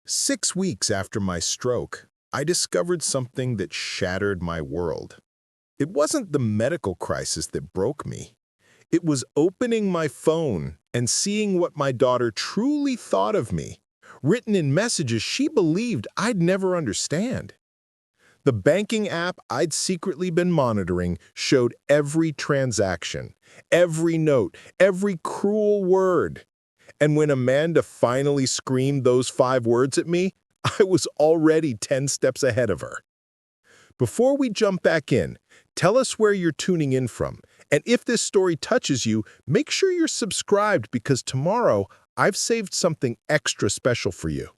6 weeks after my stroke, I discovered something that shattered my world. It wasn't the medical crisis that broke me. It was opening my phone and seeing what my daughter truly thought of me, written in messages she believed I'd never understand. The banking app I'd secretly been monitoring showed every transaction, every note, every cruel word. And when Amanda finally screamed those 5 words at me, I was already 10 steps ahead of her. Before we jump back in, tell us where you're tuning in from. And if this story touches you, make sure you're subscribed because tomorrow I've saved something extra special for you.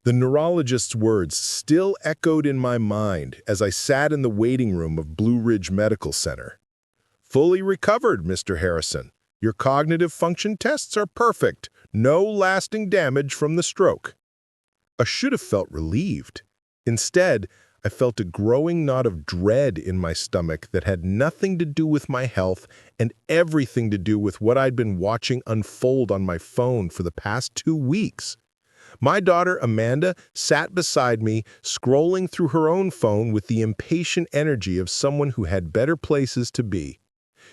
The neurologist's words still echoed in my mind as I sat in the waiting room of Blue Ridge Medical Center. Fully recovered, Mr. Harrison. Your cognitive function tests are perfect. No lasting damage from the stroke. I should have felt relieved. Instead, I felt a growing knot of dread in my stomach that had nothing to do with my health and everything to do with what I'd been watching unfold on my phone for the past 2 weeks. My daughter, Amanda, sat beside me, scrolling through her own phone with the impatient energy of someone who had better places to be.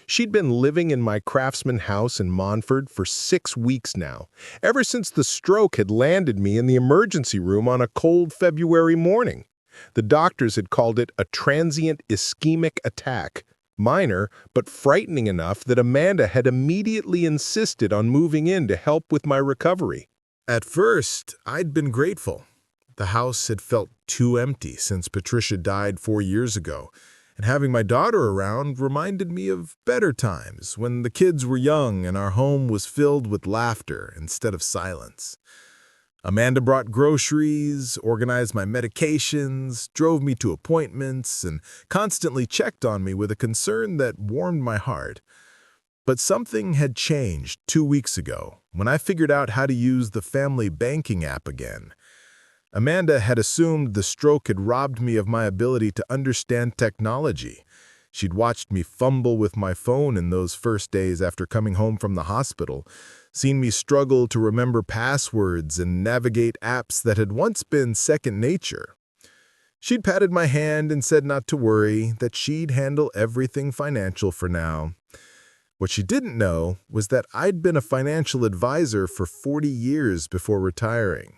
She'd been living in my Craftsman house in Montford for 6 weeks now, ever since the stroke had landed me in the emergency room on a cold February morning. The doctors had called it a transient ischemic attack, minor but frightening enough that Amanda had immediately insisted on moving in to help with my recovery. At first, I'd been grateful. The house had felt too empty since Patricia died 4 years ago, and having my daughter around reminded me of better times when the kids were young and our home was filled with laughter instead of silence. Amanda brought groceries, organized my medications, drove me to appointments, and constantly checked on me with a concern that warmed my heart. But something had changed 2 weeks ago when I figured out how to use the family banking app again. Amanda had assumed the stroke had robbed me of my ability to understand technology. She'd watched me fumble with my phone in those first days after coming home from the hospital, seen me struggle to remember passwords and navigate apps that had once been second nature. She'd patted my hand and said not to worry, that she'd handle everything financial for now. What she didn't know was that I'd been a financial advisor for 40 years before retiring.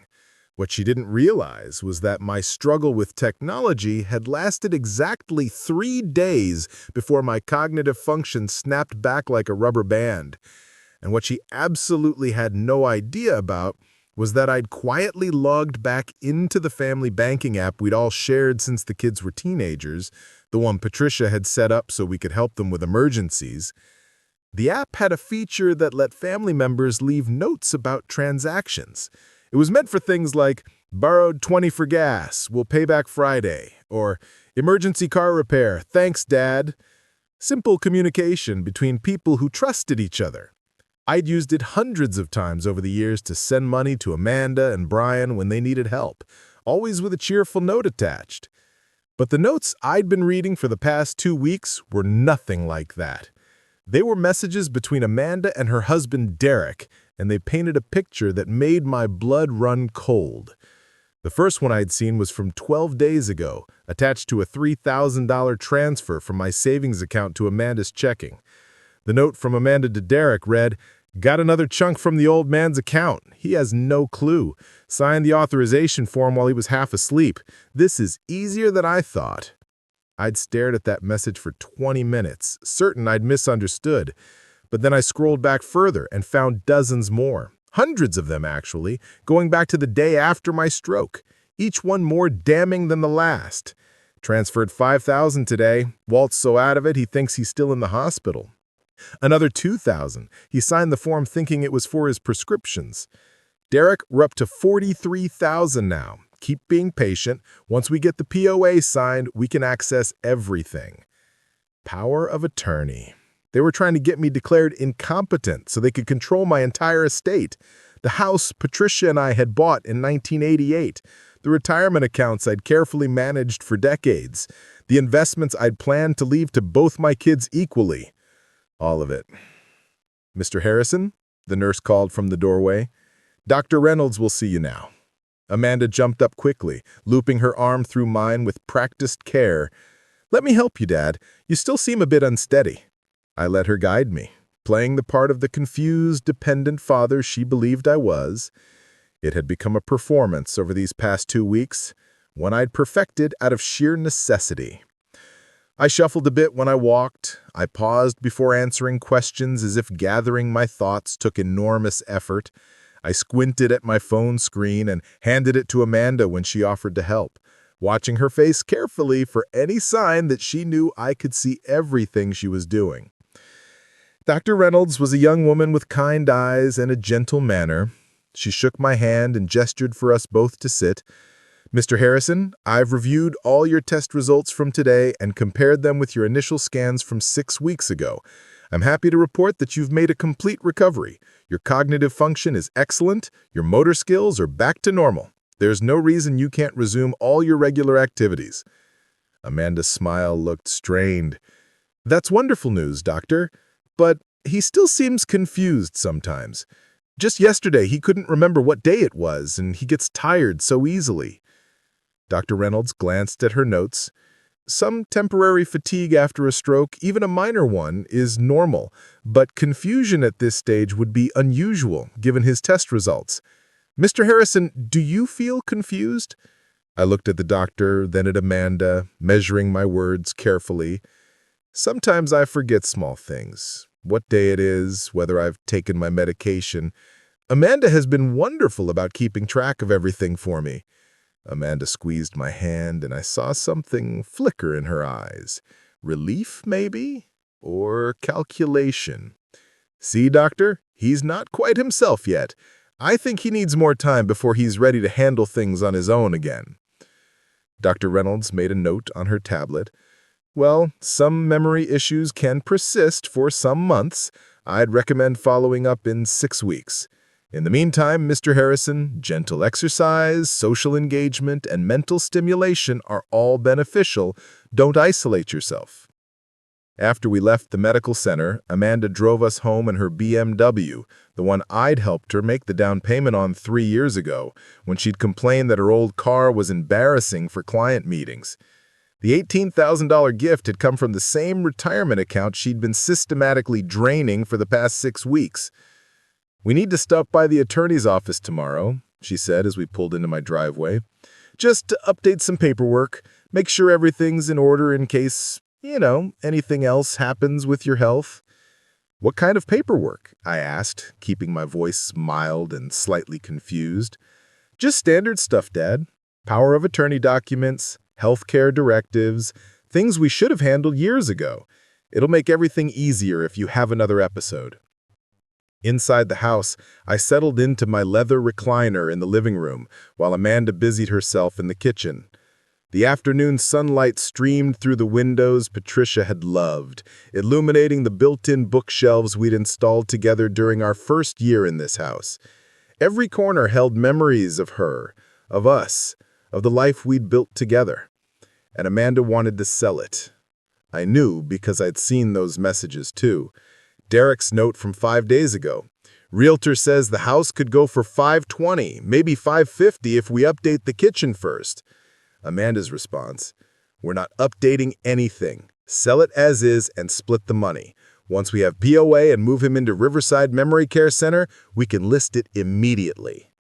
What she didn't realize was that my struggle with technology had lasted exactly 3 days before my cognitive function snapped back like a rubber band. And what she absolutely had no idea about was that I'd quietly logged back into the family banking app we'd all shared since the kids were teenagers, the one Patricia had set up so we could help them with emergencies. The app had a feature that let family members leave notes about transactions. It was meant for things like, borrowed 20 for gas, we'll pay back Friday, or emergency car repair, thanks, Dad. Simple communication between people who trusted each other. I'd used it hundreds of times over the years to send money to Amanda and Brian when they needed help, always with a cheerful note attached. But the notes I'd been reading for the past 2 weeks were nothing like that. They were messages between Amanda and her husband, Derek, and they painted a picture that made my blood run cold. The first one I'd seen was from 12 days ago, attached to a $3,000 transfer from my savings account to Amanda's checking. The note from Amanda to Derek read, "Got another chunk from the old man's account. He has no clue. Signed the authorization form while he was half asleep. This is easier than I thought." I'd stared at that message for 20 minutes, certain I'd misunderstood. But then I scrolled back further and found dozens more, hundreds of them actually, going back to the day after my stroke, each one more damning than the last. Transferred $5,000 today. Walt's so out of it he thinks he's still in the hospital. Another $2,000. He signed the form thinking it was for his prescriptions. Derek, we're up to $43,000 now. Keep being patient. Once we get the POA signed, we can access everything. Power of attorney. They were trying to get me declared incompetent so they could control my entire estate. The house Patricia and I had bought in 1988. The retirement accounts I'd carefully managed for decades. The investments I'd planned to leave to both my kids equally. All of it. "Mr. Harrison?" the nurse called from the doorway. "Dr. Reynolds will see you now." Amanda jumped up quickly, looping her arm through mine with practiced care. "Let me help you, Dad. You still seem a bit unsteady." I let her guide me, playing the part of the confused, dependent father she believed I was. It had become a performance over these past 2 weeks, one I'd perfected out of sheer necessity. I shuffled a bit when I walked. I paused before answering questions as if gathering my thoughts took enormous effort. I squinted at my phone screen and handed it to Amanda when she offered to help, watching her face carefully for any sign that she knew I could see everything she was doing. Dr. Reynolds was a young woman with kind eyes and a gentle manner. She shook my hand and gestured for us both to sit. "Mr. Harrison, I've reviewed all your test results from today and compared them with your initial scans from 6 weeks ago. I'm happy to report that you've made a complete recovery. Your cognitive function is excellent. Your motor skills are back to normal. There's no reason you can't resume all your regular activities." Amanda's smile looked strained. "That's wonderful news, Doctor. But he still seems confused sometimes. Just yesterday, he couldn't remember what day it was, and he gets tired so easily." Dr. Reynolds glanced at her notes. "Some temporary fatigue after a stroke, even a minor one, is normal, but confusion at this stage would be unusual, given his test results. Mr. Harrison, do you feel confused?" I looked at the doctor, then at Amanda, measuring my words carefully. Sometimes I forget small things. What day it is, whether I've taken my medication. Amanda has been wonderful about keeping track of everything for me. Amanda squeezed my hand, and I saw something flicker in her eyes. Relief, maybe? Or calculation? "See, Doctor? He's not quite himself yet. I think he needs more time before he's ready to handle things on his own again." Dr. Reynolds made a note on her tablet. "Well, some memory issues can persist for some months. I'd recommend following up in 6 weeks. In the meantime, Mr. Harrison, gentle exercise, social engagement, and mental stimulation are all beneficial. Don't isolate yourself." After we left the medical center, Amanda drove us home in her BMW, the one I'd helped her make the down payment on 3 years ago, when she'd complained that her old car was embarrassing for client meetings. The $18,000 gift had come from the same retirement account she'd been systematically draining for the past 6 weeks. "We need to stop by the attorney's office tomorrow," she said as we pulled into my driveway. "Just to update some paperwork, make sure everything's in order in case, anything else happens with your health." "What kind of paperwork?" I asked, keeping my voice mild and slightly confused. "Just standard stuff, Dad. Power of attorney documents, healthcare directives, things we should have handled years ago. It'll make everything easier if you have another episode." Inside the house, I settled into my leather recliner in the living room, while Amanda busied herself in the kitchen. The afternoon sunlight streamed through the windows Patricia had loved, illuminating the built-in bookshelves we'd installed together during our first year in this house. Every corner held memories of her, of us, of the life we'd built together. And Amanda wanted to sell it. I knew because I'd seen those messages too. Derek's note from 5 days ago. "Realtor says the house could go for $520, maybe $550 if we update the kitchen first." Amanda's response, "We're not updating anything. Sell it as is and split the money. Once we have POA and move him into Riverside Memory Care Center, we can list it immediately."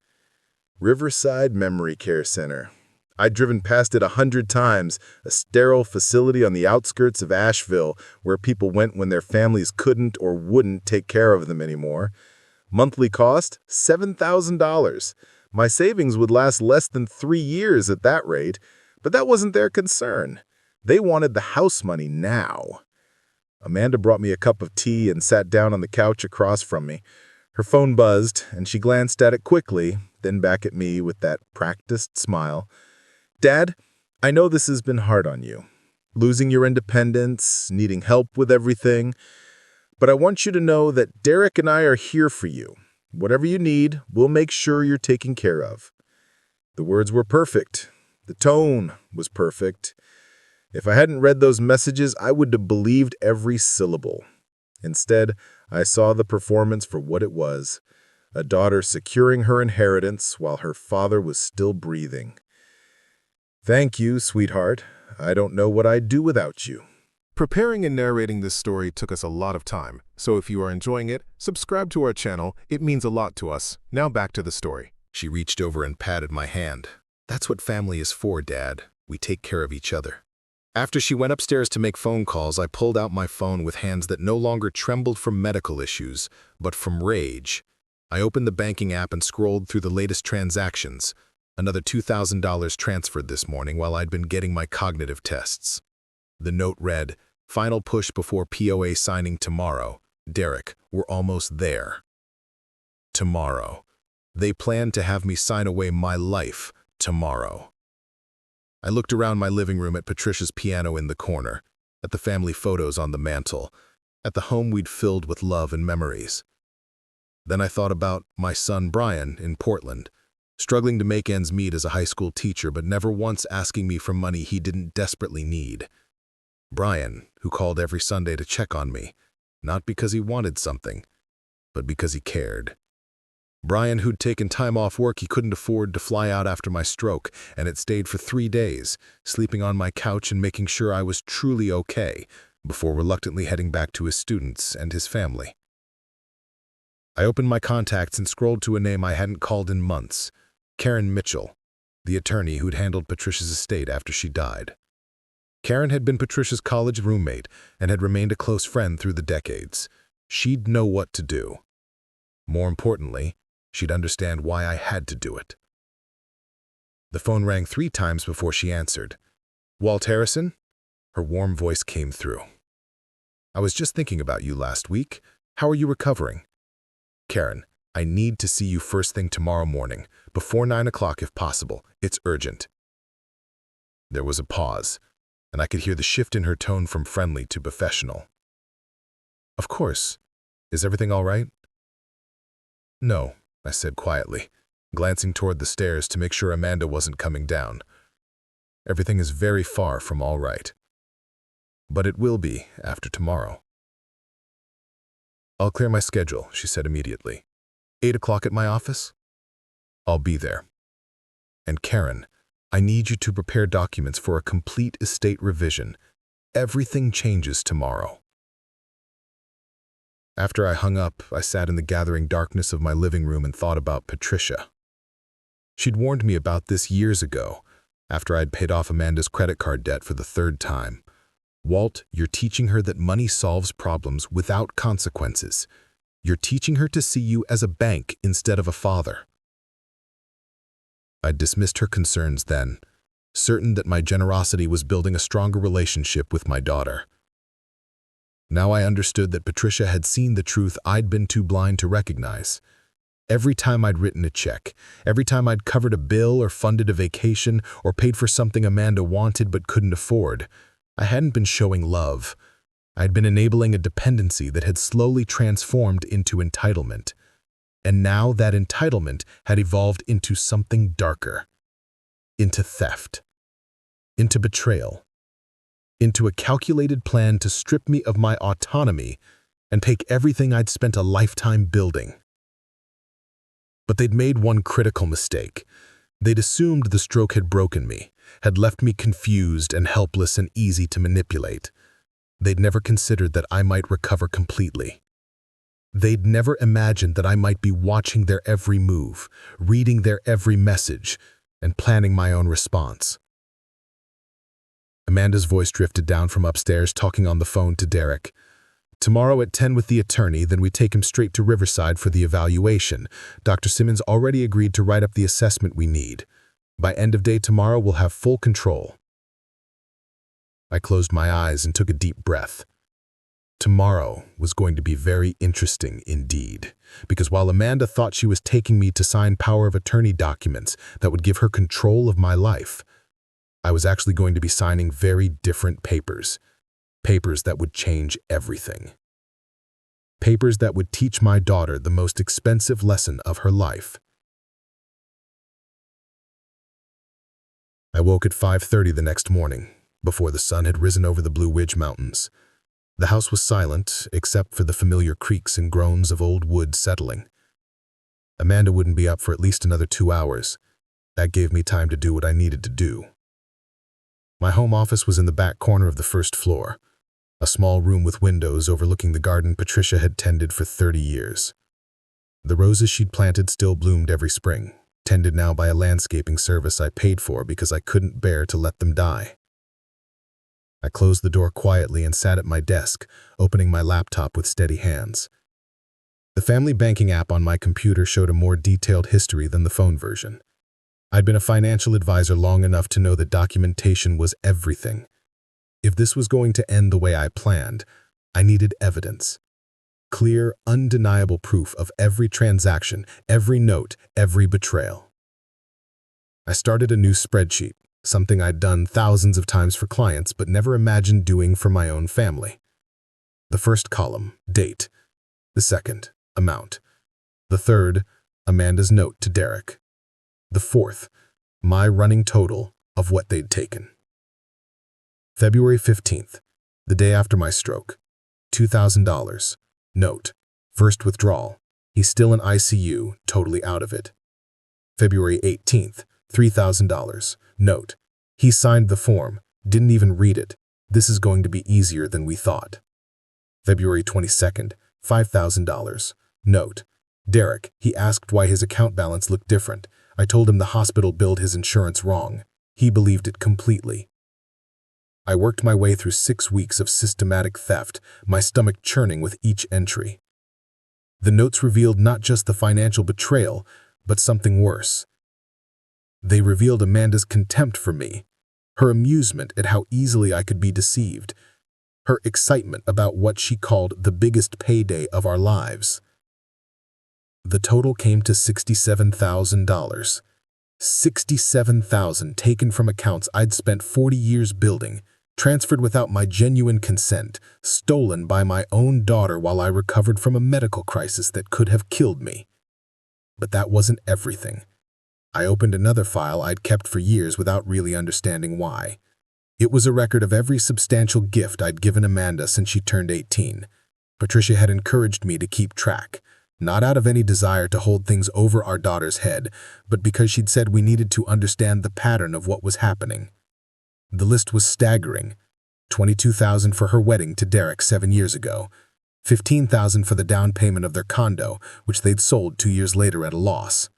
Riverside Memory Care Center. I'd driven past it 100 times, a sterile facility on the outskirts of Asheville where people went when their families couldn't or wouldn't take care of them anymore. Monthly cost, $7,000. My savings would last less than 3 years at that rate, but that wasn't their concern. They wanted the house money now. Amanda brought me a cup of tea and sat down on the couch across from me. Her phone buzzed, and she glanced at it quickly, then back at me with that practiced smile. "Dad, I know this has been hard on you. Losing your independence, needing help with everything. But I want you to know that Derek and I are here for you. Whatever you need, we'll make sure you're taken care of." The words were perfect. The tone was perfect. If I hadn't read those messages, I would have believed every syllable. Instead, I saw the performance for what it was. a daughter securing her inheritance while her father was still breathing. Thank you, sweetheart. I don't know what I'd do without you. Preparing and narrating this story took us a lot of time, so if you are enjoying it, subscribe to our channel. It means a lot to us. Now back to the story. She reached over and patted my hand. That's what family is for, Dad. We take care of each other. After she went upstairs to make phone calls, I pulled out my phone with hands that no longer trembled from medical issues, but from rage. I opened the banking app and scrolled through the latest transactions. Another $2,000 transferred this morning while I'd been getting my cognitive tests. The note read, "Final push before POA signing tomorrow. Derek, we're almost there." Tomorrow. They planned to have me sign away my life tomorrow. I looked around my living room at Patricia's piano in the corner, at the family photos on the mantle, at the home we'd filled with love and memories. Then I thought about my son Brian in Portland, struggling to make ends meet as a high school teacher but never once asking me for money he didn't desperately need. Brian, who called every Sunday to check on me, not because he wanted something, but because he cared. Brian, who'd taken time off work he couldn't afford to fly out after my stroke, and had stayed for 3 days, sleeping on my couch and making sure I was truly okay, before reluctantly heading back to his students and his family. I opened my contacts and scrolled to a name I hadn't called in months, Karen Mitchell, the attorney who'd handled Patricia's estate after she died. Karen had been Patricia's college roommate and had remained a close friend through the decades. She'd know what to do. More importantly, she'd understand why I had to do it. The phone rang 3 times before she answered. "Walt Harrison?" Her warm voice came through. "I was just thinking about you last week. How are you recovering?" "Karen, I need to see you first thing tomorrow morning, before 9 o'clock if possible. It's urgent." There was a pause, and I could hear the shift in her tone from friendly to professional. "Of course. Is everything all right?" "No," I said quietly, glancing toward the stairs to make sure Amanda wasn't coming down. "Everything is very far from all right. But it will be after tomorrow." "I'll clear my schedule," she said immediately. 8 o'clock at my office? I'll be there. And Karen, I need you to prepare documents for a complete estate revision. Everything changes tomorrow." After I hung up, I sat in the gathering darkness of my living room and thought about Patricia. She'd warned me about this years ago, after I'd paid off Amanda's credit card debt for the 3rd time. "Walt, you're teaching her that money solves problems without consequences. You're teaching her to see you as a bank instead of a father." I dismissed her concerns then, certain that my generosity was building a stronger relationship with my daughter. Now I understood that Patricia had seen the truth I'd been too blind to recognize. Every time I'd written a check, every time I'd covered a bill or funded a vacation or paid for something Amanda wanted but couldn't afford, I hadn't been showing love. I'd been enabling a dependency that had slowly transformed into entitlement. And now that entitlement had evolved into something darker. Into theft. Into betrayal. Into a calculated plan to strip me of my autonomy and take everything I'd spent a lifetime building. But they'd made one critical mistake. They'd assumed the stroke had broken me, had left me confused and helpless and easy to manipulate. They'd never considered that I might recover completely. They'd never imagined that I might be watching their every move, reading their every message, and planning my own response. Amanda's voice drifted down from upstairs, talking on the phone to Derek. "Tomorrow at 10 with the attorney, then we take him straight to Riverside for the evaluation. Dr. Simmons already agreed to write up the assessment we need. By end of day tomorrow, we'll have full control." I closed my eyes and took a deep breath. Tomorrow was going to be very interesting indeed, because while Amanda thought she was taking me to sign power of attorney documents that would give her control of my life, I was actually going to be signing very different papers. Papers that would change everything. Papers that would teach my daughter the most expensive lesson of her life. I woke at 5:30 the next morning, before the sun had risen over the Blue Ridge Mountains. The house was silent, except for the familiar creaks and groans of old wood settling. Amanda wouldn't be up for at least another 2 hours. That gave me time to do what I needed to do. My home office was in the back corner of the first floor, a small room with windows overlooking the garden Patricia had tended for 30 years. The roses she'd planted still bloomed every spring, tended now by a landscaping service I paid for because I couldn't bear to let them die. I closed the door quietly and sat at my desk, opening my laptop with steady hands. The family banking app on my computer showed a more detailed history than the phone version. I'd been a financial advisor long enough to know that documentation was everything. If this was going to end the way I planned, I needed evidence. Clear, undeniable proof of every transaction, every note, every betrayal. I started a new spreadsheet, something I'd done thousands of times for clients but never imagined doing for my own family. The first column, date. The second, amount. The third, Amanda's note to Derek. The fourth, my running total of what they'd taken. February 15th, the day after my stroke. $2,000. Note, first withdrawal. He's still in ICU, totally out of it. February 18th, $3,000. Note, he signed the form, didn't even read it. This is going to be easier than we thought. February 22nd, $5,000. Note, Derek, he asked why his account balance looked different. I told him the hospital billed his insurance wrong. He believed it completely. I worked my way through 6 weeks of systematic theft, my stomach churning with each entry. The notes revealed not just the financial betrayal, but something worse. They revealed Amanda's contempt for me, her amusement at how easily I could be deceived, her excitement about what she called the biggest payday of our lives. The total came to $67,000. $67,000 taken from accounts I'd spent 40 years building, transferred without my genuine consent, stolen by my own daughter while I recovered from a medical crisis that could have killed me. But that wasn't everything. I opened another file I'd kept for years without really understanding why. It was a record of every substantial gift I'd given Amanda since she turned 18. Patricia had encouraged me to keep track, not out of any desire to hold things over our daughter's head, but because she'd said we needed to understand the pattern of what was happening. The list was staggering. $22,000 for her wedding to Derek 7 years ago, $15,000 for the down payment of their condo, which they'd sold 2 years later at a loss,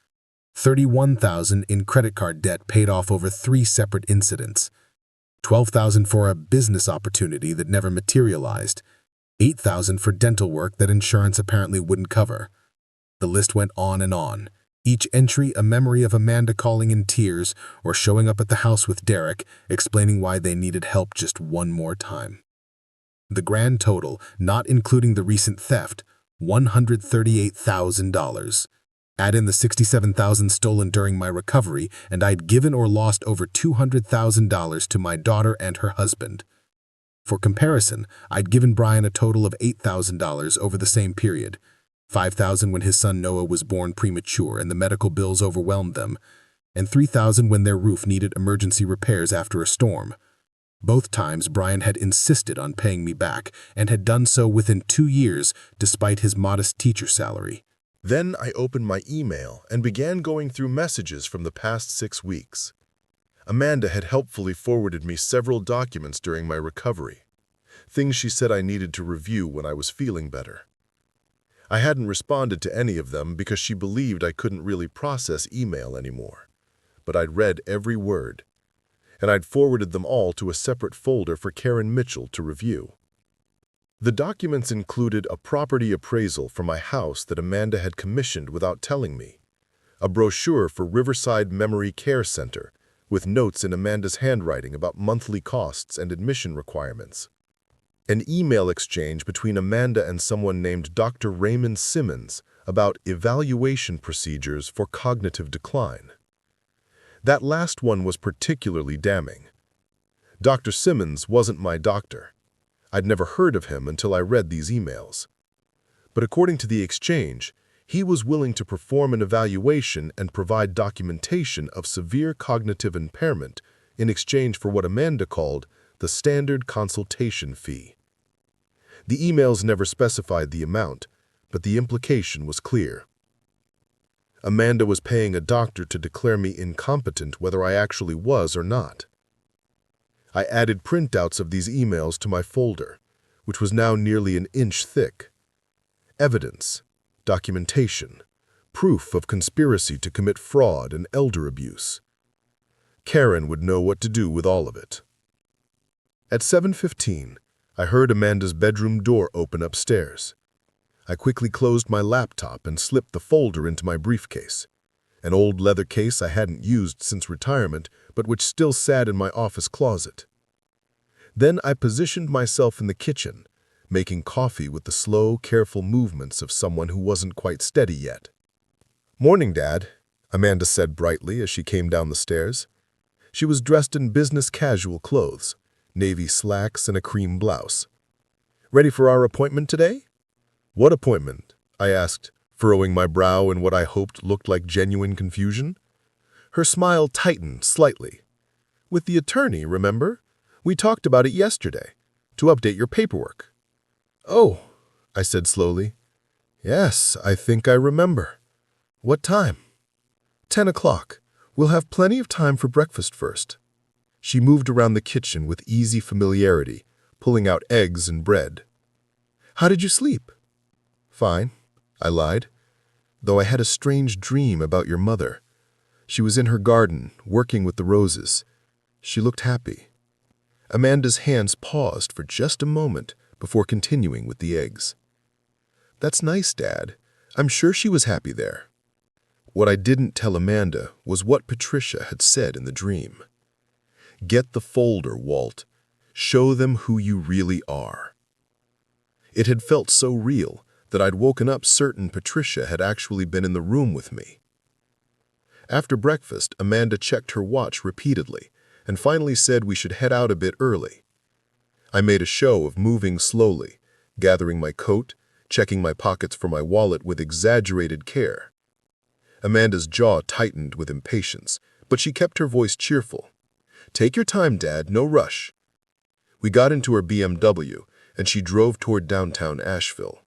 $31,000 in credit card debt paid off over 3 separate incidents, $12,000 for a business opportunity that never materialized, $8,000 for dental work that insurance apparently wouldn't cover. The list went on and on. Each entry a memory of Amanda calling in tears or showing up at the house with Derek, explaining why they needed help just one more time. The grand total, not including the recent theft, $138,000. Add in the $67,000 stolen during my recovery, and I'd given or lost over $200,000 to my daughter and her husband. For comparison, I'd given Brian a total of $8,000 over the same period. $5,000 when his son Noah was born premature and the medical bills overwhelmed them, and $3,000 when their roof needed emergency repairs after a storm. Both times Brian had insisted on paying me back and had done so within 2 years despite his modest teacher salary. Then I opened my email and began going through messages from the past 6 weeks. Amanda had helpfully forwarded me several documents during my recovery, things she said I needed to review when I was feeling better. I hadn't responded to any of them because she believed I couldn't really process email anymore. But I'd read every word, and I'd forwarded them all to a separate folder for Karen Mitchell to review. The documents included a property appraisal for my house that Amanda had commissioned without telling me, a brochure for Riverside Memory Care Center with notes in Amanda's handwriting about monthly costs and admission requirements, an email exchange between Amanda and someone named Dr. Raymond Simmons about evaluation procedures for cognitive decline. That last one was particularly damning. Dr. Simmons wasn't my doctor. I'd never heard of him until I read these emails. But according to the exchange, he was willing to perform an evaluation and provide documentation of severe cognitive impairment in exchange for what Amanda called the standard consultation fee. The emails never specified the amount, but the implication was clear. Amanda was paying a doctor to declare me incompetent whether I actually was or not. I added printouts of these emails to my folder, which was now nearly an inch thick. Evidence, documentation, proof of conspiracy to commit fraud and elder abuse. Karen would know what to do with all of it. At 7:15, I heard Amanda's bedroom door open upstairs. I quickly closed my laptop and slipped the folder into my briefcase, an old leather case I hadn't used since retirement, but which still sat in my office closet. Then I positioned myself in the kitchen, making coffee with the slow, careful movements of someone who wasn't quite steady yet. "Morning, Dad," Amanda said brightly as she came down the stairs. She was dressed in business casual clothes, navy slacks and a cream blouse. "Ready for our appointment today?" "What appointment?" I asked, furrowing my brow in what I hoped looked like genuine confusion. Her smile tightened slightly. "With the attorney, remember? We talked about it yesterday, to update your paperwork." "Oh," I said slowly. "Yes, I think I remember. What time?" 10 o'clock. We'll have plenty of time for breakfast first." She moved around the kitchen with easy familiarity, pulling out eggs and bread. "How did you sleep?" "Fine," I lied, "though I had a strange dream about your mother. She was in her garden, working with the roses. She looked happy." Amanda's hands paused for just a moment before continuing with the eggs. "That's nice, Dad. I'm sure she was happy there." What I didn't tell Amanda was what Patricia had said in the dream. "Get the folder, Walt. Show them who you really are." It had felt so real that I'd woken up certain Patricia had actually been in the room with me. After breakfast, Amanda checked her watch repeatedly and finally said we should head out a bit early. I made a show of moving slowly, gathering my coat, checking my pockets for my wallet with exaggerated care. Amanda's jaw tightened with impatience, but she kept her voice cheerful. "Take your time, Dad, no rush." We got into her BMW, and she drove toward downtown Asheville.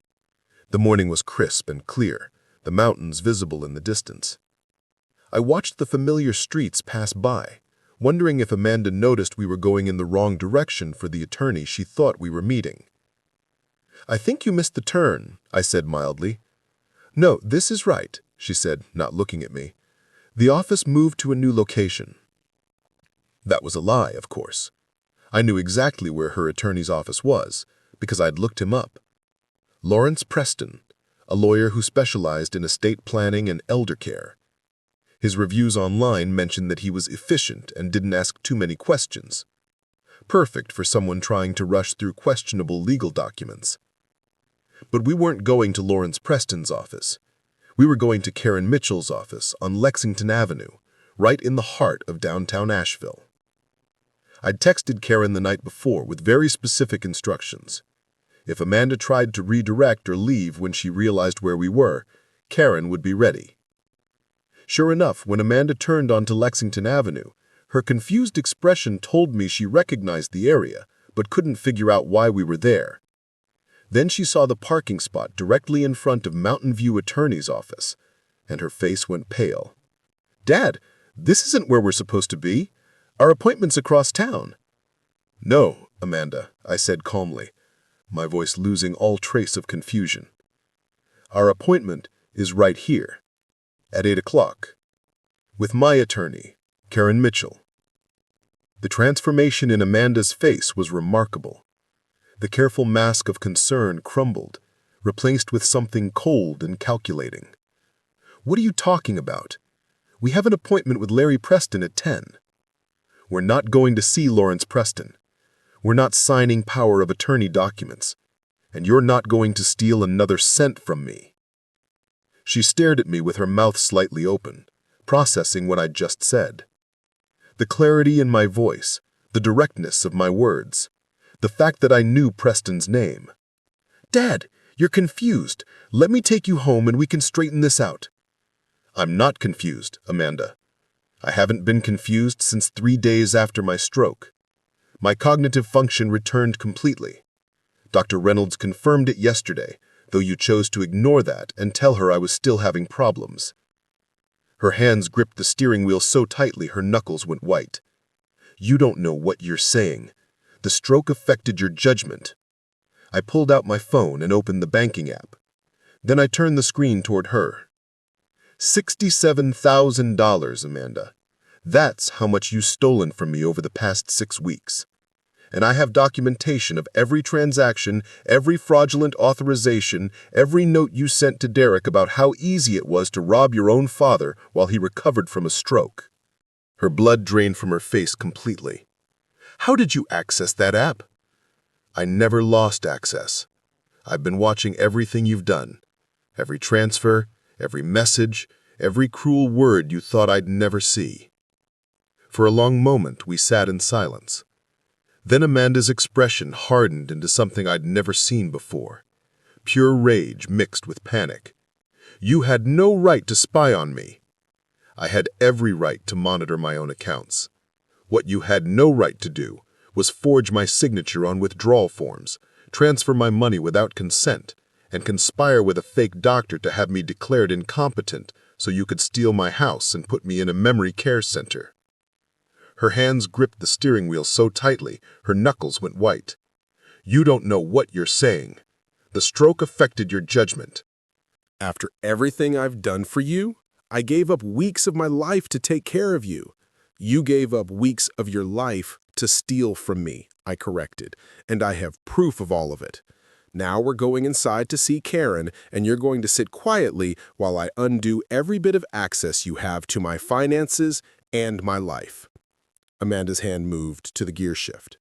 The morning was crisp and clear, the mountains visible in the distance. I watched the familiar streets pass by, wondering if Amanda noticed we were going in the wrong direction for the attorney she thought we were meeting. "I think you missed the turn," I said mildly. "No, this is right," she said, not looking at me. "The office moved to a new location." That was a lie, of course. I knew exactly where her attorney's office was, because I'd looked him up. Lawrence Preston, a lawyer who specialized in estate planning and elder care. His reviews online mentioned that he was efficient and didn't ask too many questions. Perfect for someone trying to rush through questionable legal documents. But we weren't going to Lawrence Preston's office. We were going to Karen Mitchell's office on Lexington Avenue, right in the heart of downtown Asheville. I'd texted Karen the night before with very specific instructions. If Amanda tried to redirect or leave when she realized where we were, Karen would be ready. Sure enough, when Amanda turned onto Lexington Avenue, her confused expression told me she recognized the area, but couldn't figure out why we were there. Then she saw the parking spot directly in front of Mountain View Attorney's office, and her face went pale. "Dad, this isn't where we're supposed to be. Our appointment's across town." "No, Amanda," I said calmly, my voice losing all trace of confusion. "Our appointment is right here, at 8 o'clock, with my attorney, Karen Mitchell." The transformation in Amanda's face was remarkable. The careful mask of concern crumbled, replaced with something cold and calculating. "What are you talking about? We have an appointment with Larry Preston at 10. We're not going to see Lawrence Preston. We're not signing power of attorney documents. And you're not going to steal another cent from me." She stared at me with her mouth slightly open, processing what I'd just said. The clarity in my voice, the directness of my words, the fact that I knew Preston's name. "Dad, you're confused. Let me take you home and we can straighten this out." "I'm not confused, Amanda. I haven't been confused since 3 days after my stroke. My cognitive function returned completely. Dr. Reynolds confirmed it yesterday, though you chose to ignore that and tell her I was still having problems. Her hands gripped the steering wheel so tightly her knuckles went white. "You don't know what you're saying. The stroke affected your judgment." I pulled out my phone and opened the banking app. Then I turned the screen toward her. $67,000, Amanda. That's how much you've stolen from me over the past 6 weeks. And I have documentation of every transaction, every fraudulent authorization, every note you sent to Derek about how easy it was to rob your own father while he recovered from a stroke. Her blood drained from her face completely. "How did you access that app?" "I never lost access. I've been watching everything you've done. Every transfer, every message, every cruel word you thought I'd never see." For a long moment, we sat in silence. Then Amanda's expression hardened into something I'd never seen before. Pure rage mixed with panic. "You had no right to spy on me." "I had every right to monitor my own accounts. What you had no right to do was forge my signature on withdrawal forms, transfer my money without consent, and conspire with a fake doctor to have me declared incompetent so you could steal my house and put me in a memory care center." Her hands gripped the steering wheel so tightly, her knuckles went white. "You don't know what you're saying. The stroke affected your judgment." After everything I've done for you, I gave up weeks of my life to take care of you. You gave up weeks of your life to steal from me, I corrected, and I have proof of all of it. Now we're going inside to see Karen, and you're going to sit quietly while I undo every bit of access you have to my finances and my life. Amanda's hand moved to the gear shift.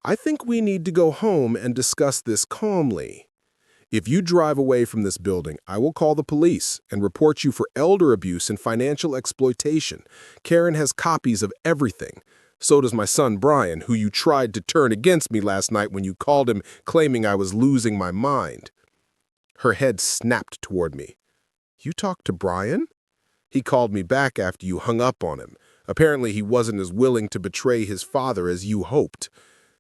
"I think we need to go home and discuss this calmly. If you drive away from this building, I will call the police and report you for elder abuse and financial exploitation. Karen has copies of everything. So does my son Brian, who you tried to turn against me last night when you called him claiming I was losing my mind." Her head snapped toward me. "You talked to Brian?" "He called me back after you hung up on him. Apparently he wasn't as willing to betray his father as you hoped.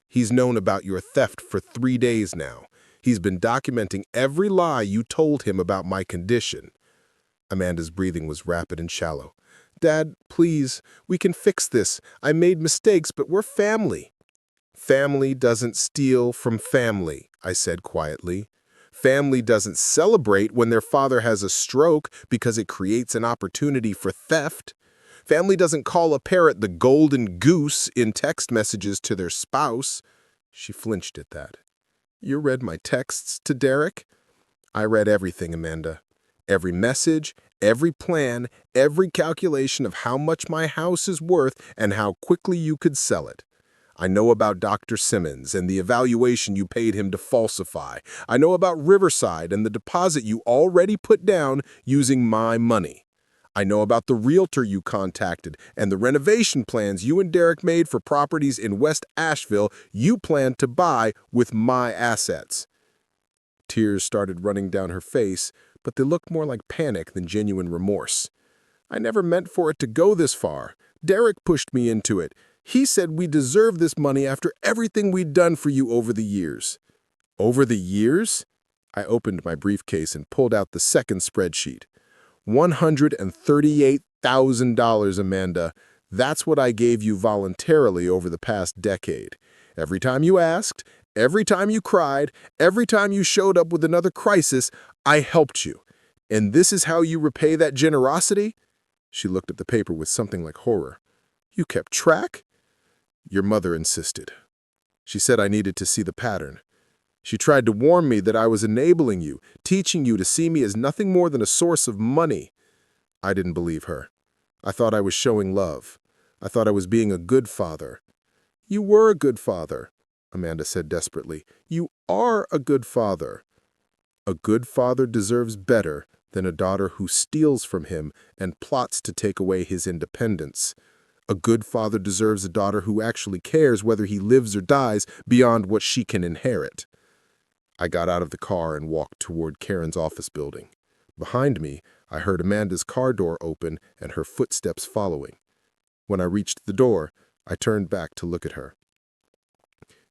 He's known about your theft for 3 days now. He's been documenting every lie you told him about my condition." Amanda's breathing was rapid and shallow. "Dad, please, we can fix this. I made mistakes, but we're family." "Family doesn't steal from family," I said quietly. "Family doesn't celebrate when their father has a stroke because it creates an opportunity for theft. Family doesn't call a parrot the golden goose in text messages to their spouse." She flinched at that. "You read my texts to Derek?" "I read everything, Amanda. Every message, every plan, every calculation of how much my house is worth and how quickly you could sell it. I know about Dr. Simmons and the evaluation you paid him to falsify. I know about Riverside and the deposit you already put down using my money. I know about the realtor you contacted and the renovation plans you and Derek made for properties in West Asheville you planned to buy with my assets." Tears started running down her face, but they looked more like panic than genuine remorse. "I never meant for it to go this far. Derek pushed me into it. He said we deserved this money after everything we'd done for you over the years." "Over the years?" I opened my briefcase and pulled out the second spreadsheet. $138,000, Amanda. That's what I gave you voluntarily over the past decade. Every time you asked, every time you cried, every time you showed up with another crisis, I helped you. And this is how you repay that generosity?" She looked at the paper with something like horror. "You kept track?" "Your mother insisted. She said I needed to see the pattern. She tried to warn me that I was enabling you, teaching you to see me as nothing more than a source of money. I didn't believe her. I thought I was showing love. I thought I was being a good father." "You were a good father," Amanda said desperately. "You are a good father." "A good father deserves better than a daughter who steals from him and plots to take away his independence. A good father deserves a daughter who actually cares whether he lives or dies beyond what she can inherit." I got out of the car and walked toward Karen's office building. Behind me, I heard Amanda's car door open and her footsteps following. When I reached the door, I turned back to look at her.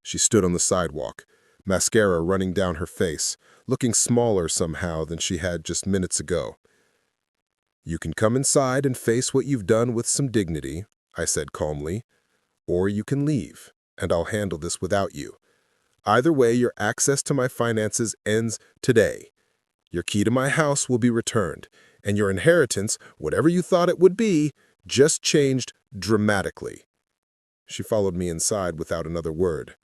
She stood on the sidewalk, mascara running down her face, looking smaller somehow than she had just minutes ago. You can come inside and face what you've done with some dignity, I said calmly, or you can leave, and I'll handle this without you. Either way, your access to my finances ends today. Your key to my house will be returned, and your inheritance, whatever you thought it would be, just changed dramatically. She followed me inside without another word.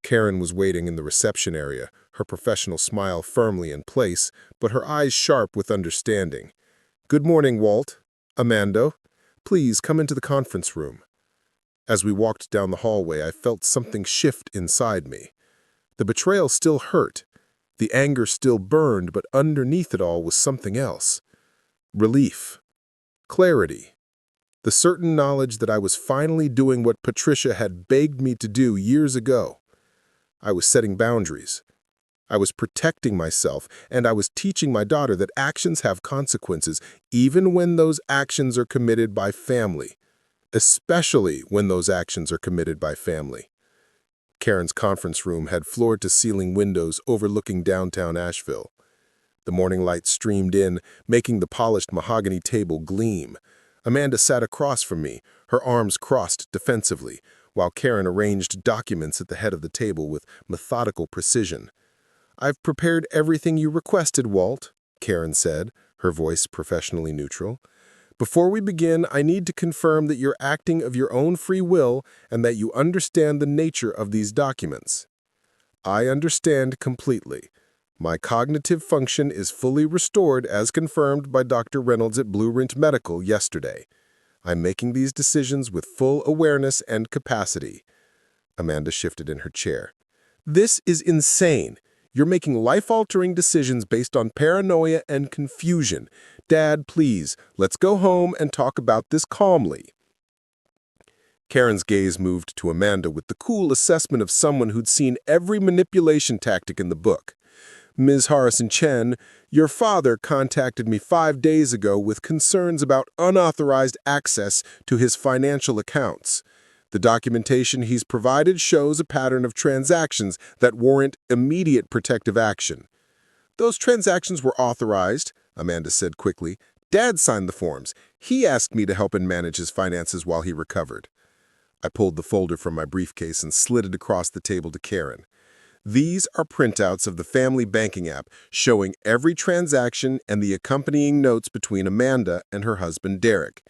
Karen was waiting in the reception area, her professional smile firmly in place, but her eyes sharp with understanding. "Good morning, Walt. Amanda, please come into the conference room." As we walked down the hallway, I felt something shift inside me. The betrayal still hurt. The anger still burned, but underneath it all was something else. Relief. Clarity. The certain knowledge that I was finally doing what Patricia had begged me to do years ago. I was setting boundaries. I was protecting myself, and I was teaching my daughter that actions have consequences, even when those actions are committed by family. Especially when those actions are committed by family. Karen's conference room had floor-to-ceiling windows overlooking downtown Asheville. The morning light streamed in, making the polished mahogany table gleam. Amanda sat across from me, her arms crossed defensively, while Karen arranged documents at the head of the table with methodical precision. "I've prepared everything you requested, Walt," Karen said, her voice professionally neutral. "Before we begin, I need to confirm that you're acting of your own free will and that you understand the nature of these documents." "I understand completely. My cognitive function is fully restored as confirmed by Dr. Reynolds at Blue Ridge Medical yesterday. I'm making these decisions with full awareness and capacity." Amanda shifted in her chair. "This is insane. You're making life-altering decisions based on paranoia and confusion. Dad, please, let's go home and talk about this calmly." Karen's gaze moved to Amanda with the cool assessment of someone who'd seen every manipulation tactic in the book. "Ms. Harrison-Chen, your father contacted me 5 days ago with concerns about unauthorized access to his financial accounts. The documentation he's provided shows a pattern of transactions that warrant immediate protective action." "Those transactions were authorized," Amanda said quickly. "Dad signed the forms. He asked me to help him manage his finances while he recovered." I pulled the folder from my briefcase and slid it across the table to Karen. "These are printouts of the family banking app showing every transaction and the accompanying notes between Amanda and her husband Derek.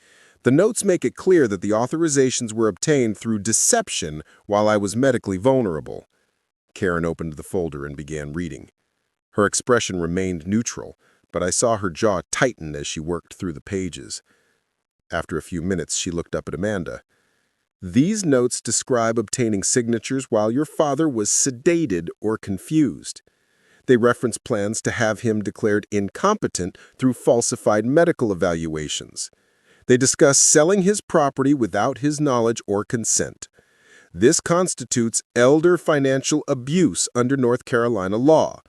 The notes make it clear that the authorizations were obtained through deception while I was medically vulnerable." Karen opened the folder and began reading. Her expression remained neutral, but I saw her jaw tighten as she worked through the pages. After a few minutes, she looked up at Amanda. "These notes describe obtaining signatures while your father was sedated or confused. They reference plans to have him declared incompetent through falsified medical evaluations. They discuss selling his property without his knowledge or consent. This constitutes elder financial abuse under North Carolina law."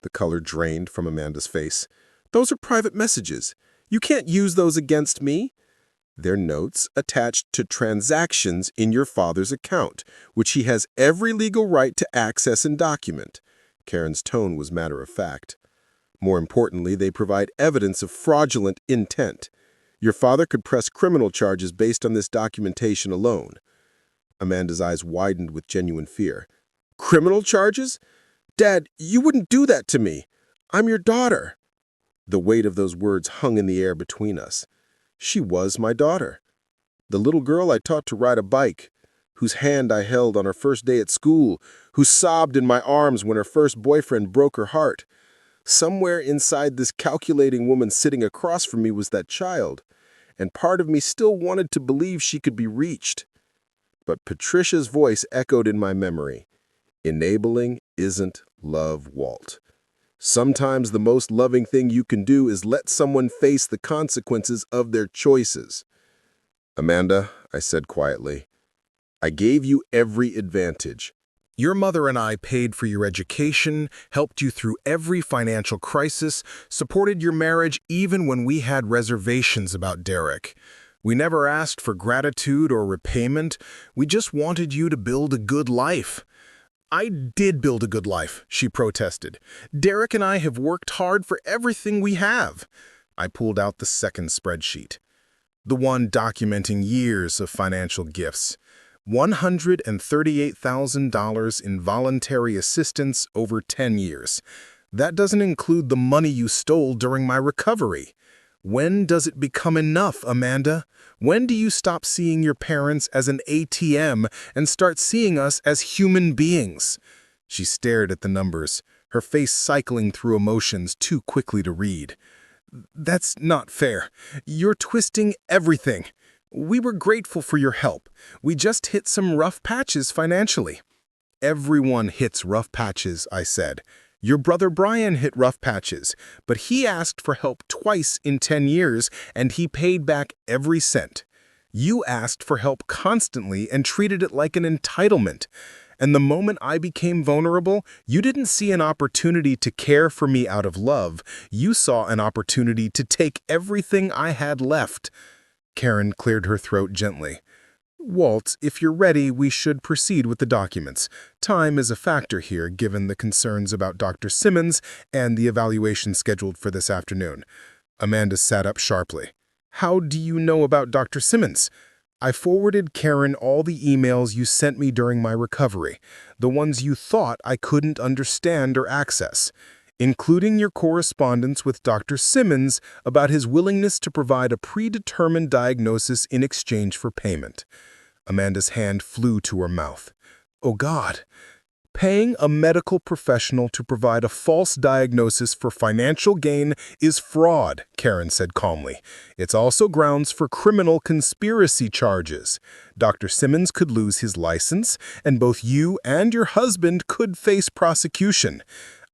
The color drained from Amanda's face. "Those are private messages. You can't use those against me." "They're notes attached to transactions in your father's account, which he has every legal right to access and document." Karen's tone was matter-of-fact. "More importantly, they provide evidence of fraudulent intent. Your father could press criminal charges based on this documentation alone." Amanda's eyes widened with genuine fear. "Criminal charges? Dad, you wouldn't do that to me. I'm your daughter." The weight of those words hung in the air between us. She was my daughter. The little girl I taught to ride a bike, whose hand I held on her first day at school, who sobbed in my arms when her first boyfriend broke her heart. Somewhere inside this calculating woman sitting across from me was that child, and part of me still wanted to believe she could be reached. But Patricia's voice echoed in my memory. "Enabling isn't love, Walt. Sometimes the most loving thing you can do is let someone face the consequences of their choices." "Amanda," I said quietly, "I gave you every advantage. Your mother and I paid for your education, helped you through every financial crisis, supported your marriage even when we had reservations about Derek. We never asked for gratitude or repayment. We just wanted you to build a good life." "I did build a good life," she protested. "Derek and I have worked hard for everything we have." I pulled out the second spreadsheet, the one documenting years of financial gifts. $138,000 in voluntary assistance over 10 years. That doesn't include the money you stole during my recovery. When does it become enough, Amanda? When do you stop seeing your parents as an ATM and start seeing us as human beings? She stared at the numbers, her face cycling through emotions too quickly to read. That's not fair. You're twisting everything. We were grateful for your help. We just hit some rough patches financially. Everyone hits rough patches, I said. Your brother Brian hit rough patches, but he asked for help twice in 10 years, and he paid back every cent. You asked for help constantly and treated it like an entitlement. And the moment I became vulnerable, you didn't see an opportunity to care for me out of love. You saw an opportunity to take everything I had left. Karen cleared her throat gently. Walt, if you're ready, we should proceed with the documents. Time is a factor here, given the concerns about Dr. Simmons and the evaluation scheduled for this afternoon. Amanda sat up sharply. How do you know about Dr. Simmons? I forwarded Karen all the emails you sent me during my recovery, the ones you thought I couldn't understand or access, including your correspondence with Dr. Simmons about his willingness to provide a predetermined diagnosis in exchange for payment. Amanda's hand flew to her mouth. Oh God! Paying a medical professional to provide a false diagnosis for financial gain is fraud, Karen said calmly. It's also grounds for criminal conspiracy charges. Dr. Simmons could lose his license, and both you and your husband could face prosecution.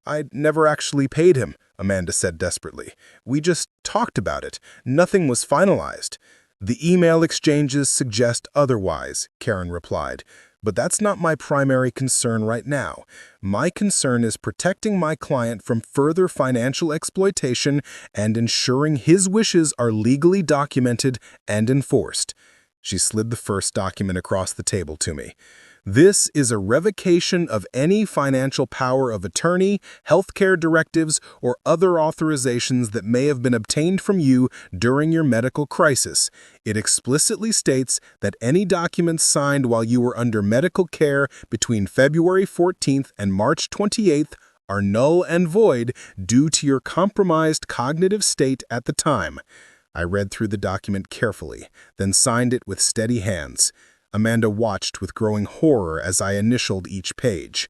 I'd never actually paid him, Amanda said desperately. We just talked about it. Nothing was finalized. The email exchanges suggest otherwise, Karen replied. But that's not my primary concern right now. My concern is protecting my client from further financial exploitation and ensuring his wishes are legally documented and enforced. She slid the first document across the table to me. This is a revocation of any financial power of attorney, healthcare directives, or other authorizations that may have been obtained from you during your medical crisis. It explicitly states that any documents signed while you were under medical care between February 14th and March 28th are null and void due to your compromised cognitive state at the time. I read through the document carefully, then signed it with steady hands. Amanda watched with growing horror as I initialed each page.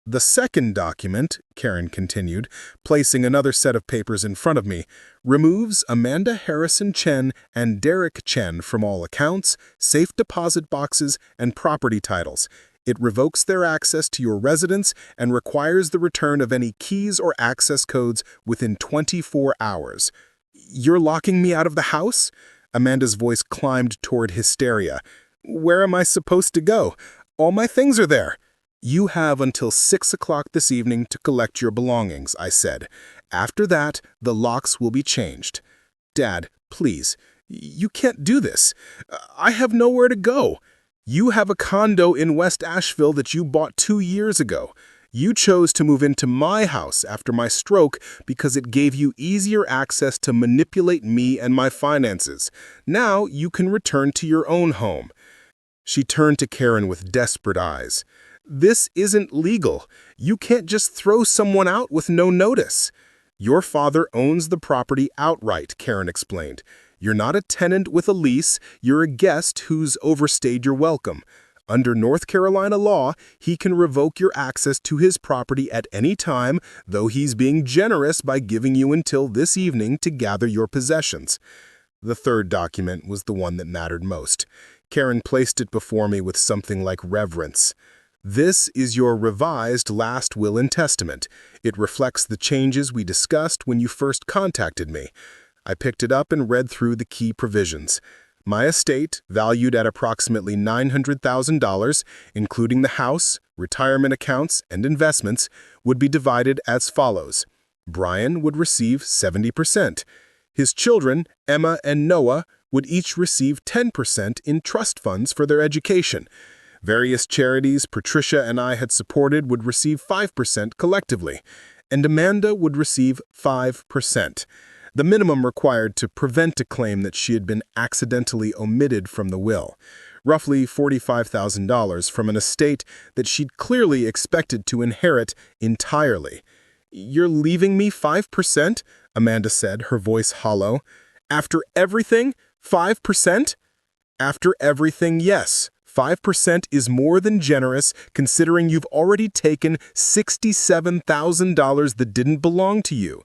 The second document, Karen continued, placing another set of papers in front of me, removes Amanda Harrison Chen and Derek Chen from all accounts, safe deposit boxes, and property titles. It revokes their access to your residence and requires the return of any keys or access codes within 24 hours. You're locking me out of the house? Amanda's voice climbed toward hysteria. Where am I supposed to go? All my things are there. You have until 6 o'clock this evening to collect your belongings, I said. After that, the locks will be changed. Dad, please, you can't do this. I have nowhere to go. You have a condo in West Asheville that you bought 2 years ago. You chose to move into my house after my stroke because it gave you easier access to manipulate me and my finances. Now you can return to your own home. She turned to Karen with desperate eyes. This isn't legal. You can't just throw someone out with no notice. Your father owns the property outright, Karen explained. You're not a tenant with a lease, you're a guest who's overstayed your welcome. Under North Carolina law, he can revoke your access to his property at any time, though he's being generous by giving you until this evening to gather your possessions. The third document was the one that mattered most. Karen placed it before me with something like reverence. This is your revised last will and testament. It reflects the changes we discussed when you first contacted me. I picked it up and read through the key provisions. My estate, valued at approximately $900,000, including the house, retirement accounts, and investments, would be divided as follows. Brian would receive 70%. His children, Emma and Noah, would each receive 10% in trust funds for their education. Various charities Patricia and I had supported would receive 5% collectively, and Amanda would receive 5%. the minimum required to prevent a claim that she had been accidentally omitted from the will, roughly $45,000 from an estate that she'd clearly expected to inherit entirely. "You're leaving me 5%?" Amanda said, her voice hollow. "After everything, 5%? "After everything, yes. 5% is more than generous considering you've already taken $67,000 that didn't belong to you.